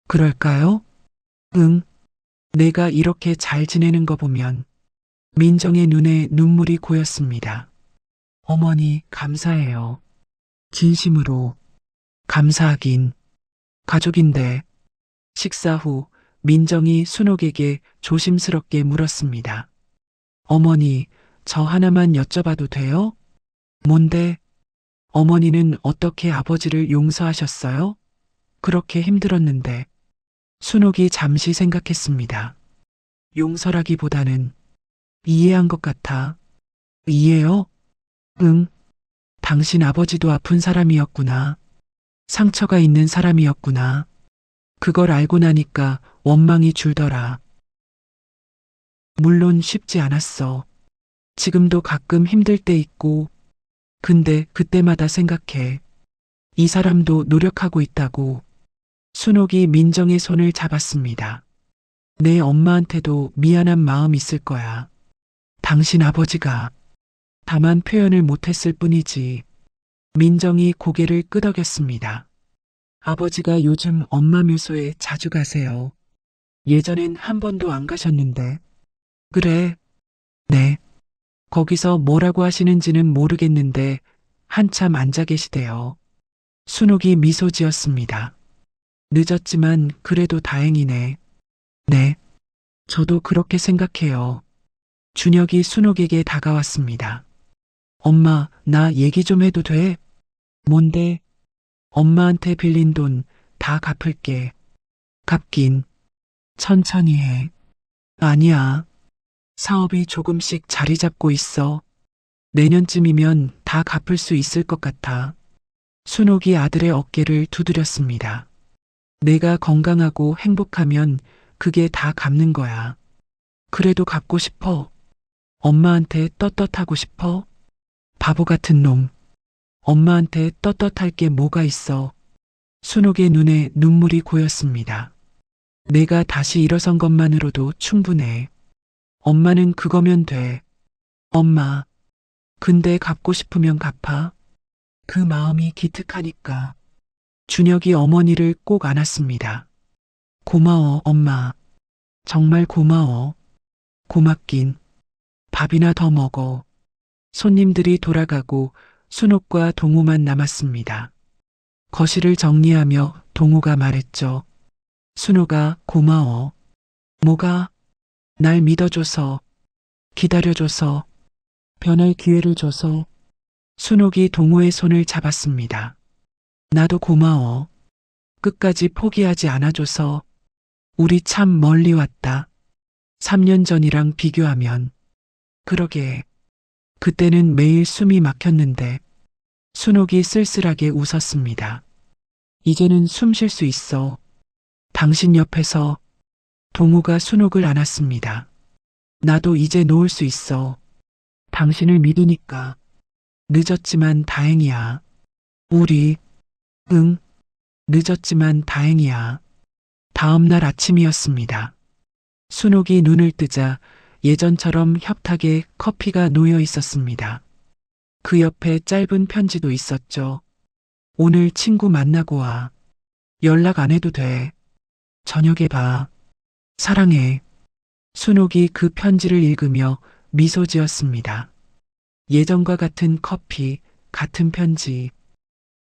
그럴까요? 응. 내가 이렇게 잘 지내는 거 보면 민정의 눈에 눈물이 고였습니다. 어머니, 감사해요. 진심으로. 감사하긴. 가족인데. 식사 후 민정이 순옥에게 조심스럽게 물었습니다. 어머니, 저 하나만 여쭤봐도 돼요? 뭔데? 어머니는 어떻게 아버지를 용서하셨어요? 그렇게 힘들었는데. 순옥이 잠시 생각했습니다. 용서라기보다는 이해한 것 같아. 이해요? 응. 당신 아버지도 아픈 사람이었구나. 상처가 있는 사람이었구나. 그걸 알고 나니까 원망이 줄더라. 물론 쉽지 않았어. 지금도 가끔 힘들 때 있고, 근데 그때마다 생각해. 이 사람도 노력하고 있다고. 순옥이 민정의 손을 잡았습니다. 내 엄마한테도 미안한 마음 있을 거야. 당신 아버지가. 다만 표현을 못했을 뿐이지. 민정이 고개를 끄덕였습니다. 아버지가 요즘 엄마 묘소에 자주 가세요. 예전엔 한 번도 안 가셨는데. 그래. 네. 거기서 뭐라고 하시는지는 모르겠는데 한참 앉아 계시대요. 순옥이 미소 지었습니다. 늦었지만 그래도 다행이네. 네. 저도 그렇게 생각해요. 준혁이 순옥에게 다가왔습니다. 엄마, 나 얘기 좀 해도 돼? 뭔데? 엄마한테 빌린 돈 다 갚을게. 갚긴. 천천히 해. 아니야. 사업이 조금씩 자리 잡고 있어. 내년쯤이면 다 갚을 수 있을 것 같아. 순옥이 아들의 어깨를 두드렸습니다. 내가 건강하고 행복하면 그게 다 갚는 거야. 그래도 갚고 싶어. 엄마한테 떳떳하고 싶어. 바보 같은 놈. 엄마한테 떳떳할 게 뭐가 있어. 순옥의 눈에 눈물이 고였습니다. 내가 다시 일어선 것만으로도 충분해. 엄마는 그거면 돼. 엄마, 근데 갚고 싶으면 갚아. 그 마음이 기특하니까. 준혁이 어머니를 꼭 안았습니다. 고마워, 엄마. 정말 고마워. 고맙긴. 밥이나 더 먹어. 손님들이 돌아가고 순옥과 동우만 남았습니다. 거실을 정리하며 동우가 말했죠. 순옥아, 고마워. 뭐가? 날 믿어줘서, 기다려줘서, 변할 기회를 줘서. 순옥이 동우의 손을 잡았습니다. 나도 고마워. 끝까지 포기하지 않아줘서. 우리 참 멀리 왔다. 3년 전이랑 비교하면. 그러게. 그때는 매일 숨이 막혔는데. 순옥이 쓸쓸하게 웃었습니다. 이제는 숨 쉴 수 있어. 당신 옆에서. 동우가 순옥을 안았습니다. 나도 이제 놓을 수 있어. 당신을 믿으니까. 늦었지만 다행이야. 우리. 응. 늦었지만 다행이야. 다음 날 아침이었습니다. 순옥이 눈을 뜨자 예전처럼 협탁에 커피가 놓여 있었습니다. 그 옆에 짧은 편지도 있었죠. 오늘 친구 만나고 와. 연락 안 해도 돼. 저녁에 봐. 사랑해. 순옥이 그 편지를 읽으며 미소 지었습니다. 예전과 같은 커피, 같은 편지.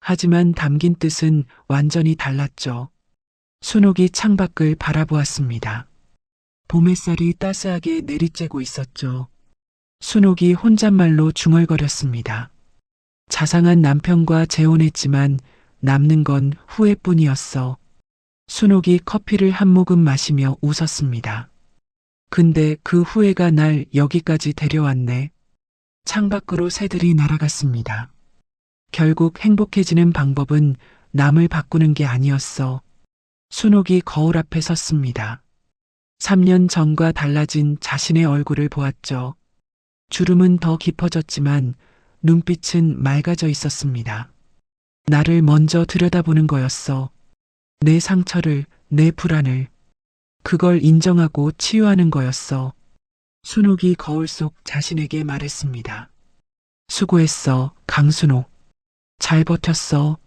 하지만 담긴 뜻은 완전히 달랐죠. 순옥이 창밖을 바라보았습니다. 봄 햇살이 따스하게 내리쬐고 있었죠. 순옥이 혼잣말로 중얼거렸습니다. 자상한 남편과 재혼했지만 남는 건 후회뿐이었어. 순옥이 커피를 한 모금 마시며 웃었습니다. 근데 그 후회가 날 여기까지 데려왔네. 창밖으로 새들이 날아갔습니다. 결국 행복해지는 방법은 남을 바꾸는 게 아니었어. 순옥이 거울 앞에 섰습니다. 3년 전과 달라진 자신의 얼굴을 보았죠. 주름은 더 깊어졌지만 눈빛은 맑아져 있었습니다. 나를 먼저 들여다보는 거였어. 내 상처를, 내 불안을. 그걸 인정하고 치유하는 거였어. 순옥이 거울 속 자신에게 말했습니다. 수고했어, 강순옥. 잘 버텼어.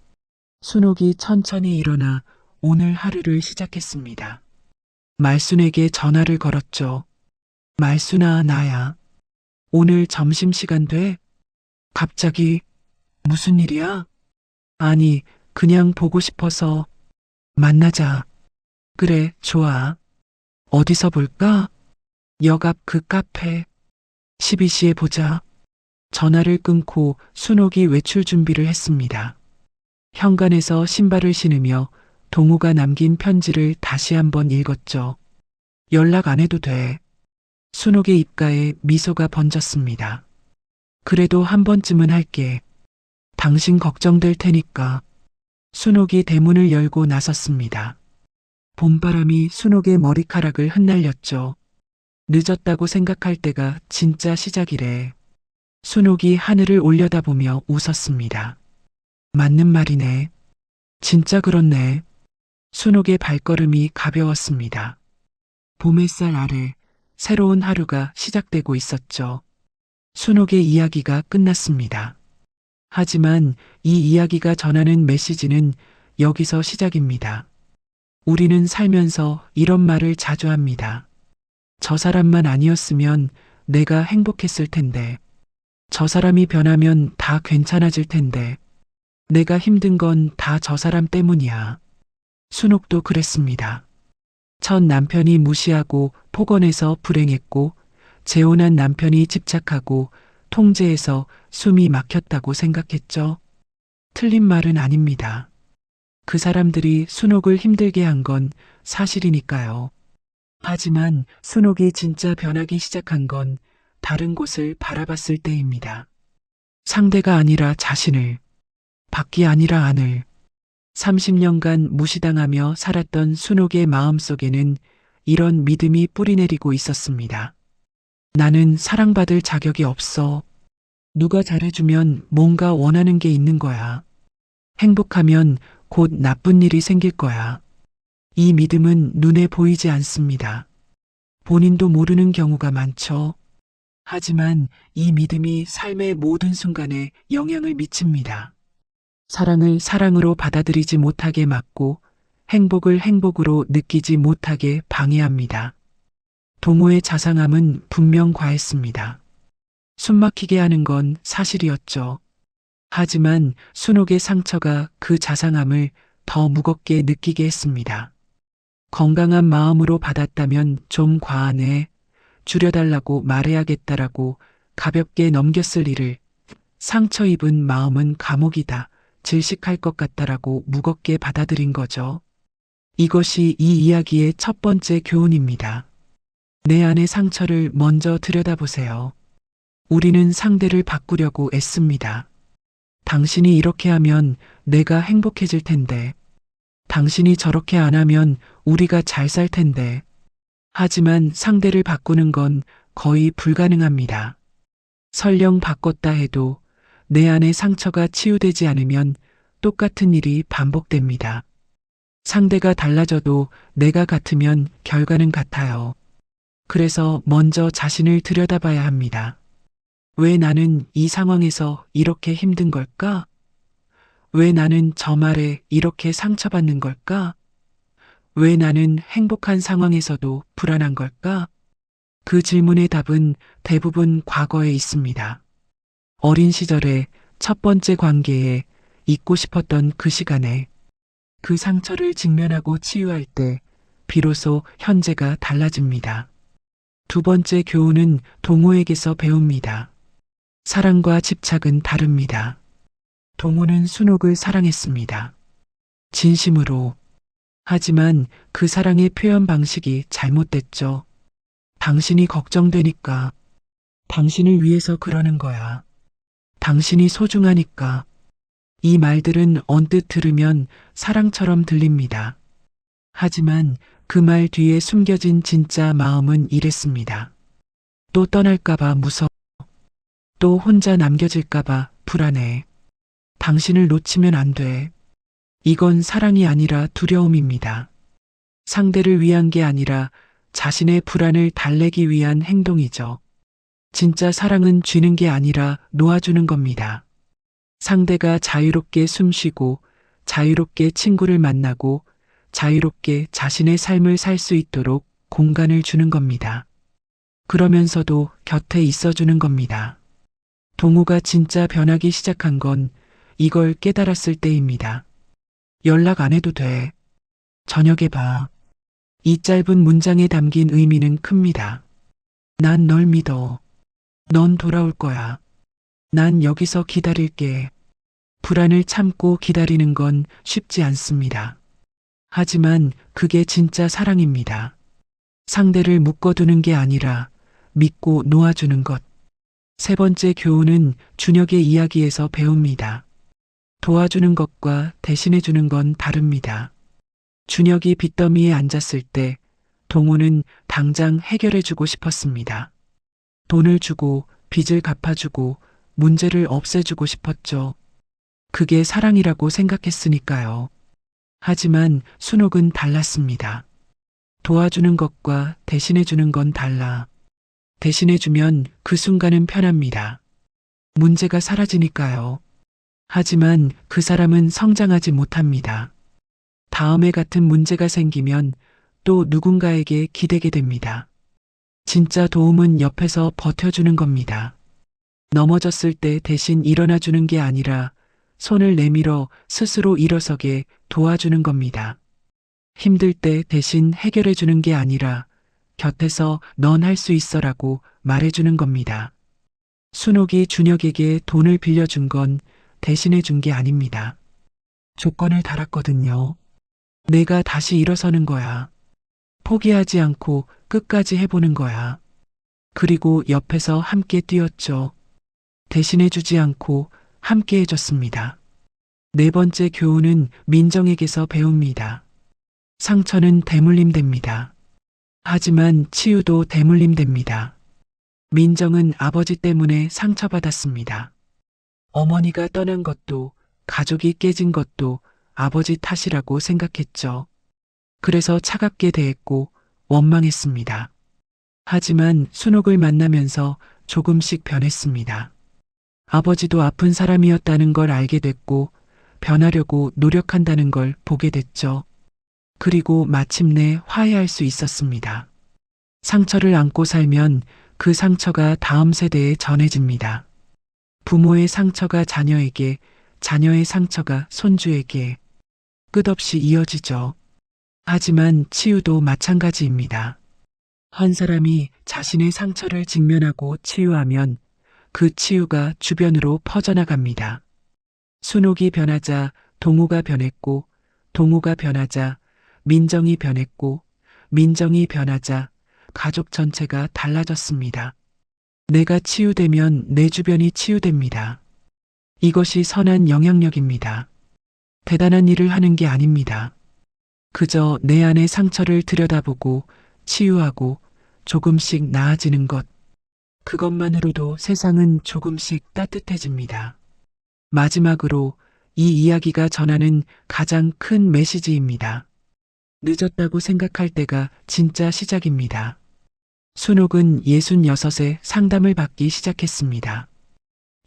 순옥이 천천히 일어나 오늘 하루를 시작했습니다. 말순에게 전화를 걸었죠. 말순아, 나야. 오늘 점심시간 돼? 갑자기 무슨 일이야? 아니, 그냥 보고 싶어서. 만나자. 그래, 좋아. 어디서 볼까? 역 앞 그 카페. 12시에 보자. 전화를 끊고 순옥이 외출 준비를 했습니다. 현관에서 신발을 신으며 동우가 남긴 편지를 다시 한번 읽었죠. 연락 안 해도 돼. 순옥의 입가에 미소가 번졌습니다. 그래도 한 번쯤은 할게. 당신 걱정될 테니까. 순옥이 대문을 열고 나섰습니다. 봄바람이 순옥의 머리카락을 흩날렸죠. 늦었다고 생각할 때가 진짜 시작이래. 순옥이 하늘을 올려다보며 웃었습니다. 맞는 말이네. 진짜 그렇네. 순옥의 발걸음이 가벼웠습니다. 봄 햇살 아래 새로운 하루가 시작되고 있었죠. 순옥의 이야기가 끝났습니다. 하지만 이 이야기가 전하는 메시지는 여기서 시작입니다. 우리는 살면서 이런 말을 자주 합니다. 저 사람만 아니었으면 내가 행복했을 텐데. 저 사람이 변하면 다 괜찮아질 텐데. 내가 힘든 건 다 저 사람 때문이야. 순옥도 그랬습니다. 첫 남편이 무시하고 폭언해서 불행했고, 재혼한 남편이 집착하고 통제해서 숨이 막혔다고 생각했죠. 틀린 말은 아닙니다. 그 사람들이 순옥을 힘들게 한 건 사실이니까요. 하지만 순옥이 진짜 변하기 시작한 건 다른 곳을 바라봤을 때입니다. 상대가 아니라 자신을, 밖이 아니라 안을. 30년간 무시당하며 살았던 순옥의 마음속에는 이런 믿음이 뿌리내리고 있었습니다. 나는 사랑받을 자격이 없어. 누가 잘해주면 뭔가 원하는 게 있는 거야. 행복하면 곧 나쁜 일이 생길 거야. 이 믿음은 눈에 보이지 않습니다. 본인도 모르는 경우가 많죠. 하지만 이 믿음이 삶의 모든 순간에 영향을 미칩니다. 사랑을 사랑으로 받아들이지 못하게 막고 행복을 행복으로 느끼지 못하게 방해합니다. 동호의 자상함은 분명 과했습니다. 숨막히게 하는 건 사실이었죠. 하지만 순옥의 상처가 그 자상함을 더 무겁게 느끼게 했습니다. 건강한 마음으로 받았다면 좀 과하네, 줄여달라고 말해야겠다라고 가볍게 넘겼을 일을 상처 입은 마음은 감옥이다, 질식할 것 같다라고 무겁게 받아들인 거죠. 이것이 이 이야기의 첫 번째 교훈입니다. 내 안의 상처를 먼저 들여다보세요. 우리는 상대를 바꾸려고 애씁니다. 당신이 이렇게 하면 내가 행복해질 텐데. 당신이 저렇게 안 하면 우리가 잘 살 텐데. 하지만 상대를 바꾸는 건 거의 불가능합니다. 설령 바꿨다 해도 내 안의 상처가 치유되지 않으면 똑같은 일이 반복됩니다. 상대가 달라져도 내가 같으면 결과는 같아요. 그래서 먼저 자신을 들여다봐야 합니다. 왜 나는 이 상황에서 이렇게 힘든 걸까? 왜 나는 저 말에 이렇게 상처받는 걸까? 왜 나는 행복한 상황에서도 불안한 걸까? 그 질문의 답은 대부분 과거에 있습니다. 어린 시절에 첫 번째 관계에 잊고 싶었던 그 시간에 그 상처를 직면하고 치유할 때 비로소 현재가 달라집니다. 두 번째 교훈은 동호에게서 배웁니다. 사랑과 집착은 다릅니다. 동호는 순옥을 사랑했습니다. 진심으로. 하지만 그 사랑의 표현 방식이 잘못됐죠. 당신이 걱정되니까. 당신을 위해서 그러는 거야. 당신이 소중하니까. 이 말들은 언뜻 들으면 사랑처럼 들립니다. 하지만 그 말 뒤에 숨겨진 진짜 마음은 이랬습니다. 또 떠날까봐 무서워. 또 혼자 남겨질까봐 불안해. 당신을 놓치면 안 돼. 이건 사랑이 아니라 두려움입니다. 상대를 위한 게 아니라 자신의 불안을 달래기 위한 행동이죠. 진짜 사랑은 쥐는 게 아니라 놓아주는 겁니다. 상대가 자유롭게 숨쉬고 자유롭게 친구를 만나고 자유롭게 자신의 삶을 살 수 있도록 공간을 주는 겁니다. 그러면서도 곁에 있어주는 겁니다. 동호가 진짜 변하기 시작한 건 이걸 깨달았을 때입니다. 연락 안 해도 돼. 저녁에 봐. 이 짧은 문장에 담긴 의미는 큽니다. 난 널 믿어. 넌 돌아올 거야. 난 여기서 기다릴게. 불안을 참고 기다리는 건 쉽지 않습니다. 하지만 그게 진짜 사랑입니다. 상대를 묶어두는 게 아니라 믿고 놓아주는 것. 세 번째 교훈은 준혁의 이야기에서 배웁니다. 도와주는 것과 대신해주는 건 다릅니다. 준혁이 빚더미에 앉았을 때 동호는 당장 해결해주고 싶었습니다. 돈을 주고 빚을 갚아주고 문제를 없애주고 싶었죠. 그게 사랑이라고 생각했으니까요. 하지만 순옥은 달랐습니다. 도와주는 것과 대신해주는 건 달라. 대신해주면 그 순간은 편합니다. 문제가 사라지니까요. 하지만 그 사람은 성장하지 못합니다. 다음에 같은 문제가 생기면 또 누군가에게 기대게 됩니다. 진짜 도움은 옆에서 버텨주는 겁니다. 넘어졌을 때 대신 일어나주는 게 아니라 손을 내밀어 스스로 일어서게 도와주는 겁니다. 힘들 때 대신 해결해주는 게 아니라 곁에서 넌 할 수 있어라고 말해주는 겁니다. 순옥이 준혁에게 돈을 빌려준 건 대신해준 게 아닙니다. 조건을 달았거든요. 내가 다시 일어서는 거야. 포기하지 않고 끝까지 해보는 거야. 그리고 옆에서 함께 뛰었죠. 대신해주지 않고 함께 해줬습니다. 네 번째 교훈은 민정에게서 배웁니다. 상처는 대물림됩니다. 하지만 치유도 대물림됩니다. 민정은 아버지 때문에 상처받았습니다. 어머니가 떠난 것도 가족이 깨진 것도 아버지 탓이라고 생각했죠. 그래서 차갑게 대했고 원망했습니다. 하지만 순옥을 만나면서 조금씩 변했습니다. 아버지도 아픈 사람이었다는 걸 알게 됐고 변하려고 노력한다는 걸 보게 됐죠. 그리고 마침내 화해할 수 있었습니다. 상처를 안고 살면 그 상처가 다음 세대에 전해집니다. 부모의 상처가 자녀에게, 자녀의 상처가 손주에게 끝없이 이어지죠. 하지만 치유도 마찬가지입니다. 한 사람이 자신의 상처를 직면하고 치유하면 그 치유가 주변으로 퍼져나갑니다. 순옥이 변하자 동우가 변했고, 동우가 변하자 민정이 변했고, 민정이 변하자 가족 전체가 달라졌습니다. 내가 치유되면 내 주변이 치유됩니다. 이것이 선한 영향력입니다. 대단한 일을 하는 게 아닙니다. 그저 내 안의 상처를 들여다보고 치유하고 조금씩 나아지는 것. 그것만으로도 세상은 조금씩 따뜻해집니다. 마지막으로 이 이야기가 전하는 가장 큰 메시지입니다. 늦었다고 생각할 때가 진짜 시작입니다. 순옥은 66에 상담을 받기 시작했습니다.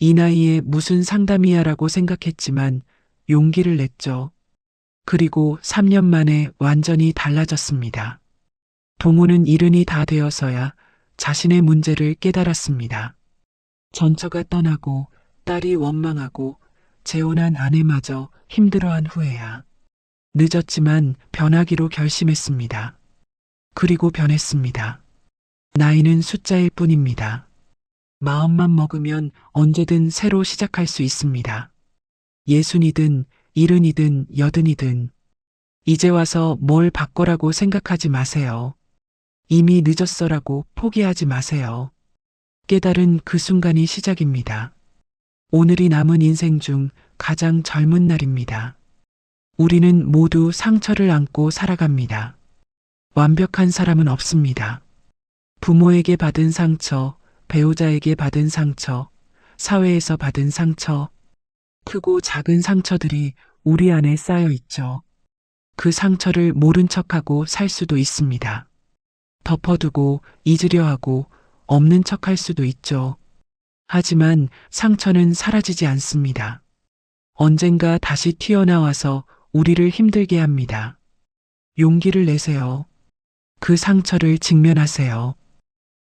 이 나이에 무슨 상담이야라고 생각했지만 용기를 냈죠. 그리고 3년 만에 완전히 달라졌습니다. 동우는 일흔이 다 되어서야 자신의 문제를 깨달았습니다. 전처가 떠나고 딸이 원망하고 재혼한 아내마저 힘들어한 후에야 늦었지만 변하기로 결심했습니다. 그리고 변했습니다. 나이는 숫자일 뿐입니다. 마음만 먹으면 언제든 새로 시작할 수 있습니다. 60이든 70이든 80이든 이제 와서 뭘 바꿔라고 생각하지 마세요. 이미 늦었어라고 포기하지 마세요. 깨달은 그 순간이 시작입니다. 오늘이 남은 인생 중 가장 젊은 날입니다. 우리는 모두 상처를 안고 살아갑니다. 완벽한 사람은 없습니다. 부모에게 받은 상처, 배우자에게 받은 상처, 사회에서 받은 상처, 크고 작은 상처들이 우리 안에 쌓여 있죠. 그 상처를 모른 척하고 살 수도 있습니다. 덮어두고 잊으려 하고 없는 척할 수도 있죠. 하지만 상처는 사라지지 않습니다. 언젠가 다시 튀어나와서 우리를 힘들게 합니다. 용기를 내세요. 그 상처를 직면하세요.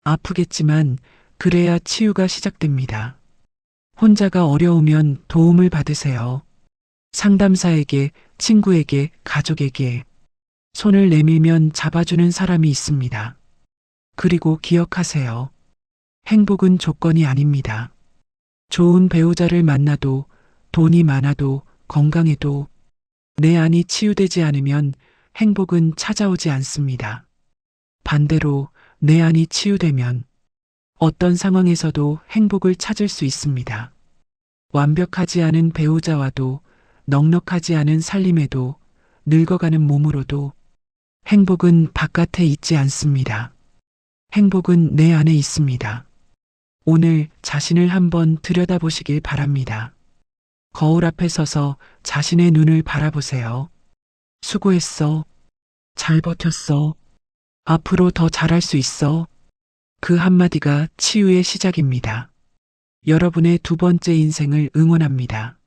아프겠지만 그래야 치유가 시작됩니다. 혼자가 어려우면 도움을 받으세요. 상담사에게, 친구에게, 가족에게 손을 내밀면 잡아주는 사람이 있습니다. 그리고 기억하세요. 행복은 조건이 아닙니다. 좋은 배우자를 만나도, 돈이 많아도, 건강해도 내 안이 치유되지 않으면 행복은 찾아오지 않습니다. 반대로 내 안이 치유되면 어떤 상황에서도 행복을 찾을 수 있습니다. 완벽하지 않은 배우자와도, 넉넉하지 않은 살림에도, 늙어가는 몸으로도 행복은 바깥에 있지 않습니다. 행복은 내 안에 있습니다. 오늘 자신을 한번 들여다보시길 바랍니다. 거울 앞에 서서 자신의 눈을 바라보세요. 수고했어. 잘 버텼어. 앞으로 더 잘할 수 있어. 그 한마디가 치유의 시작입니다. 여러분의 두 번째 인생을 응원합니다.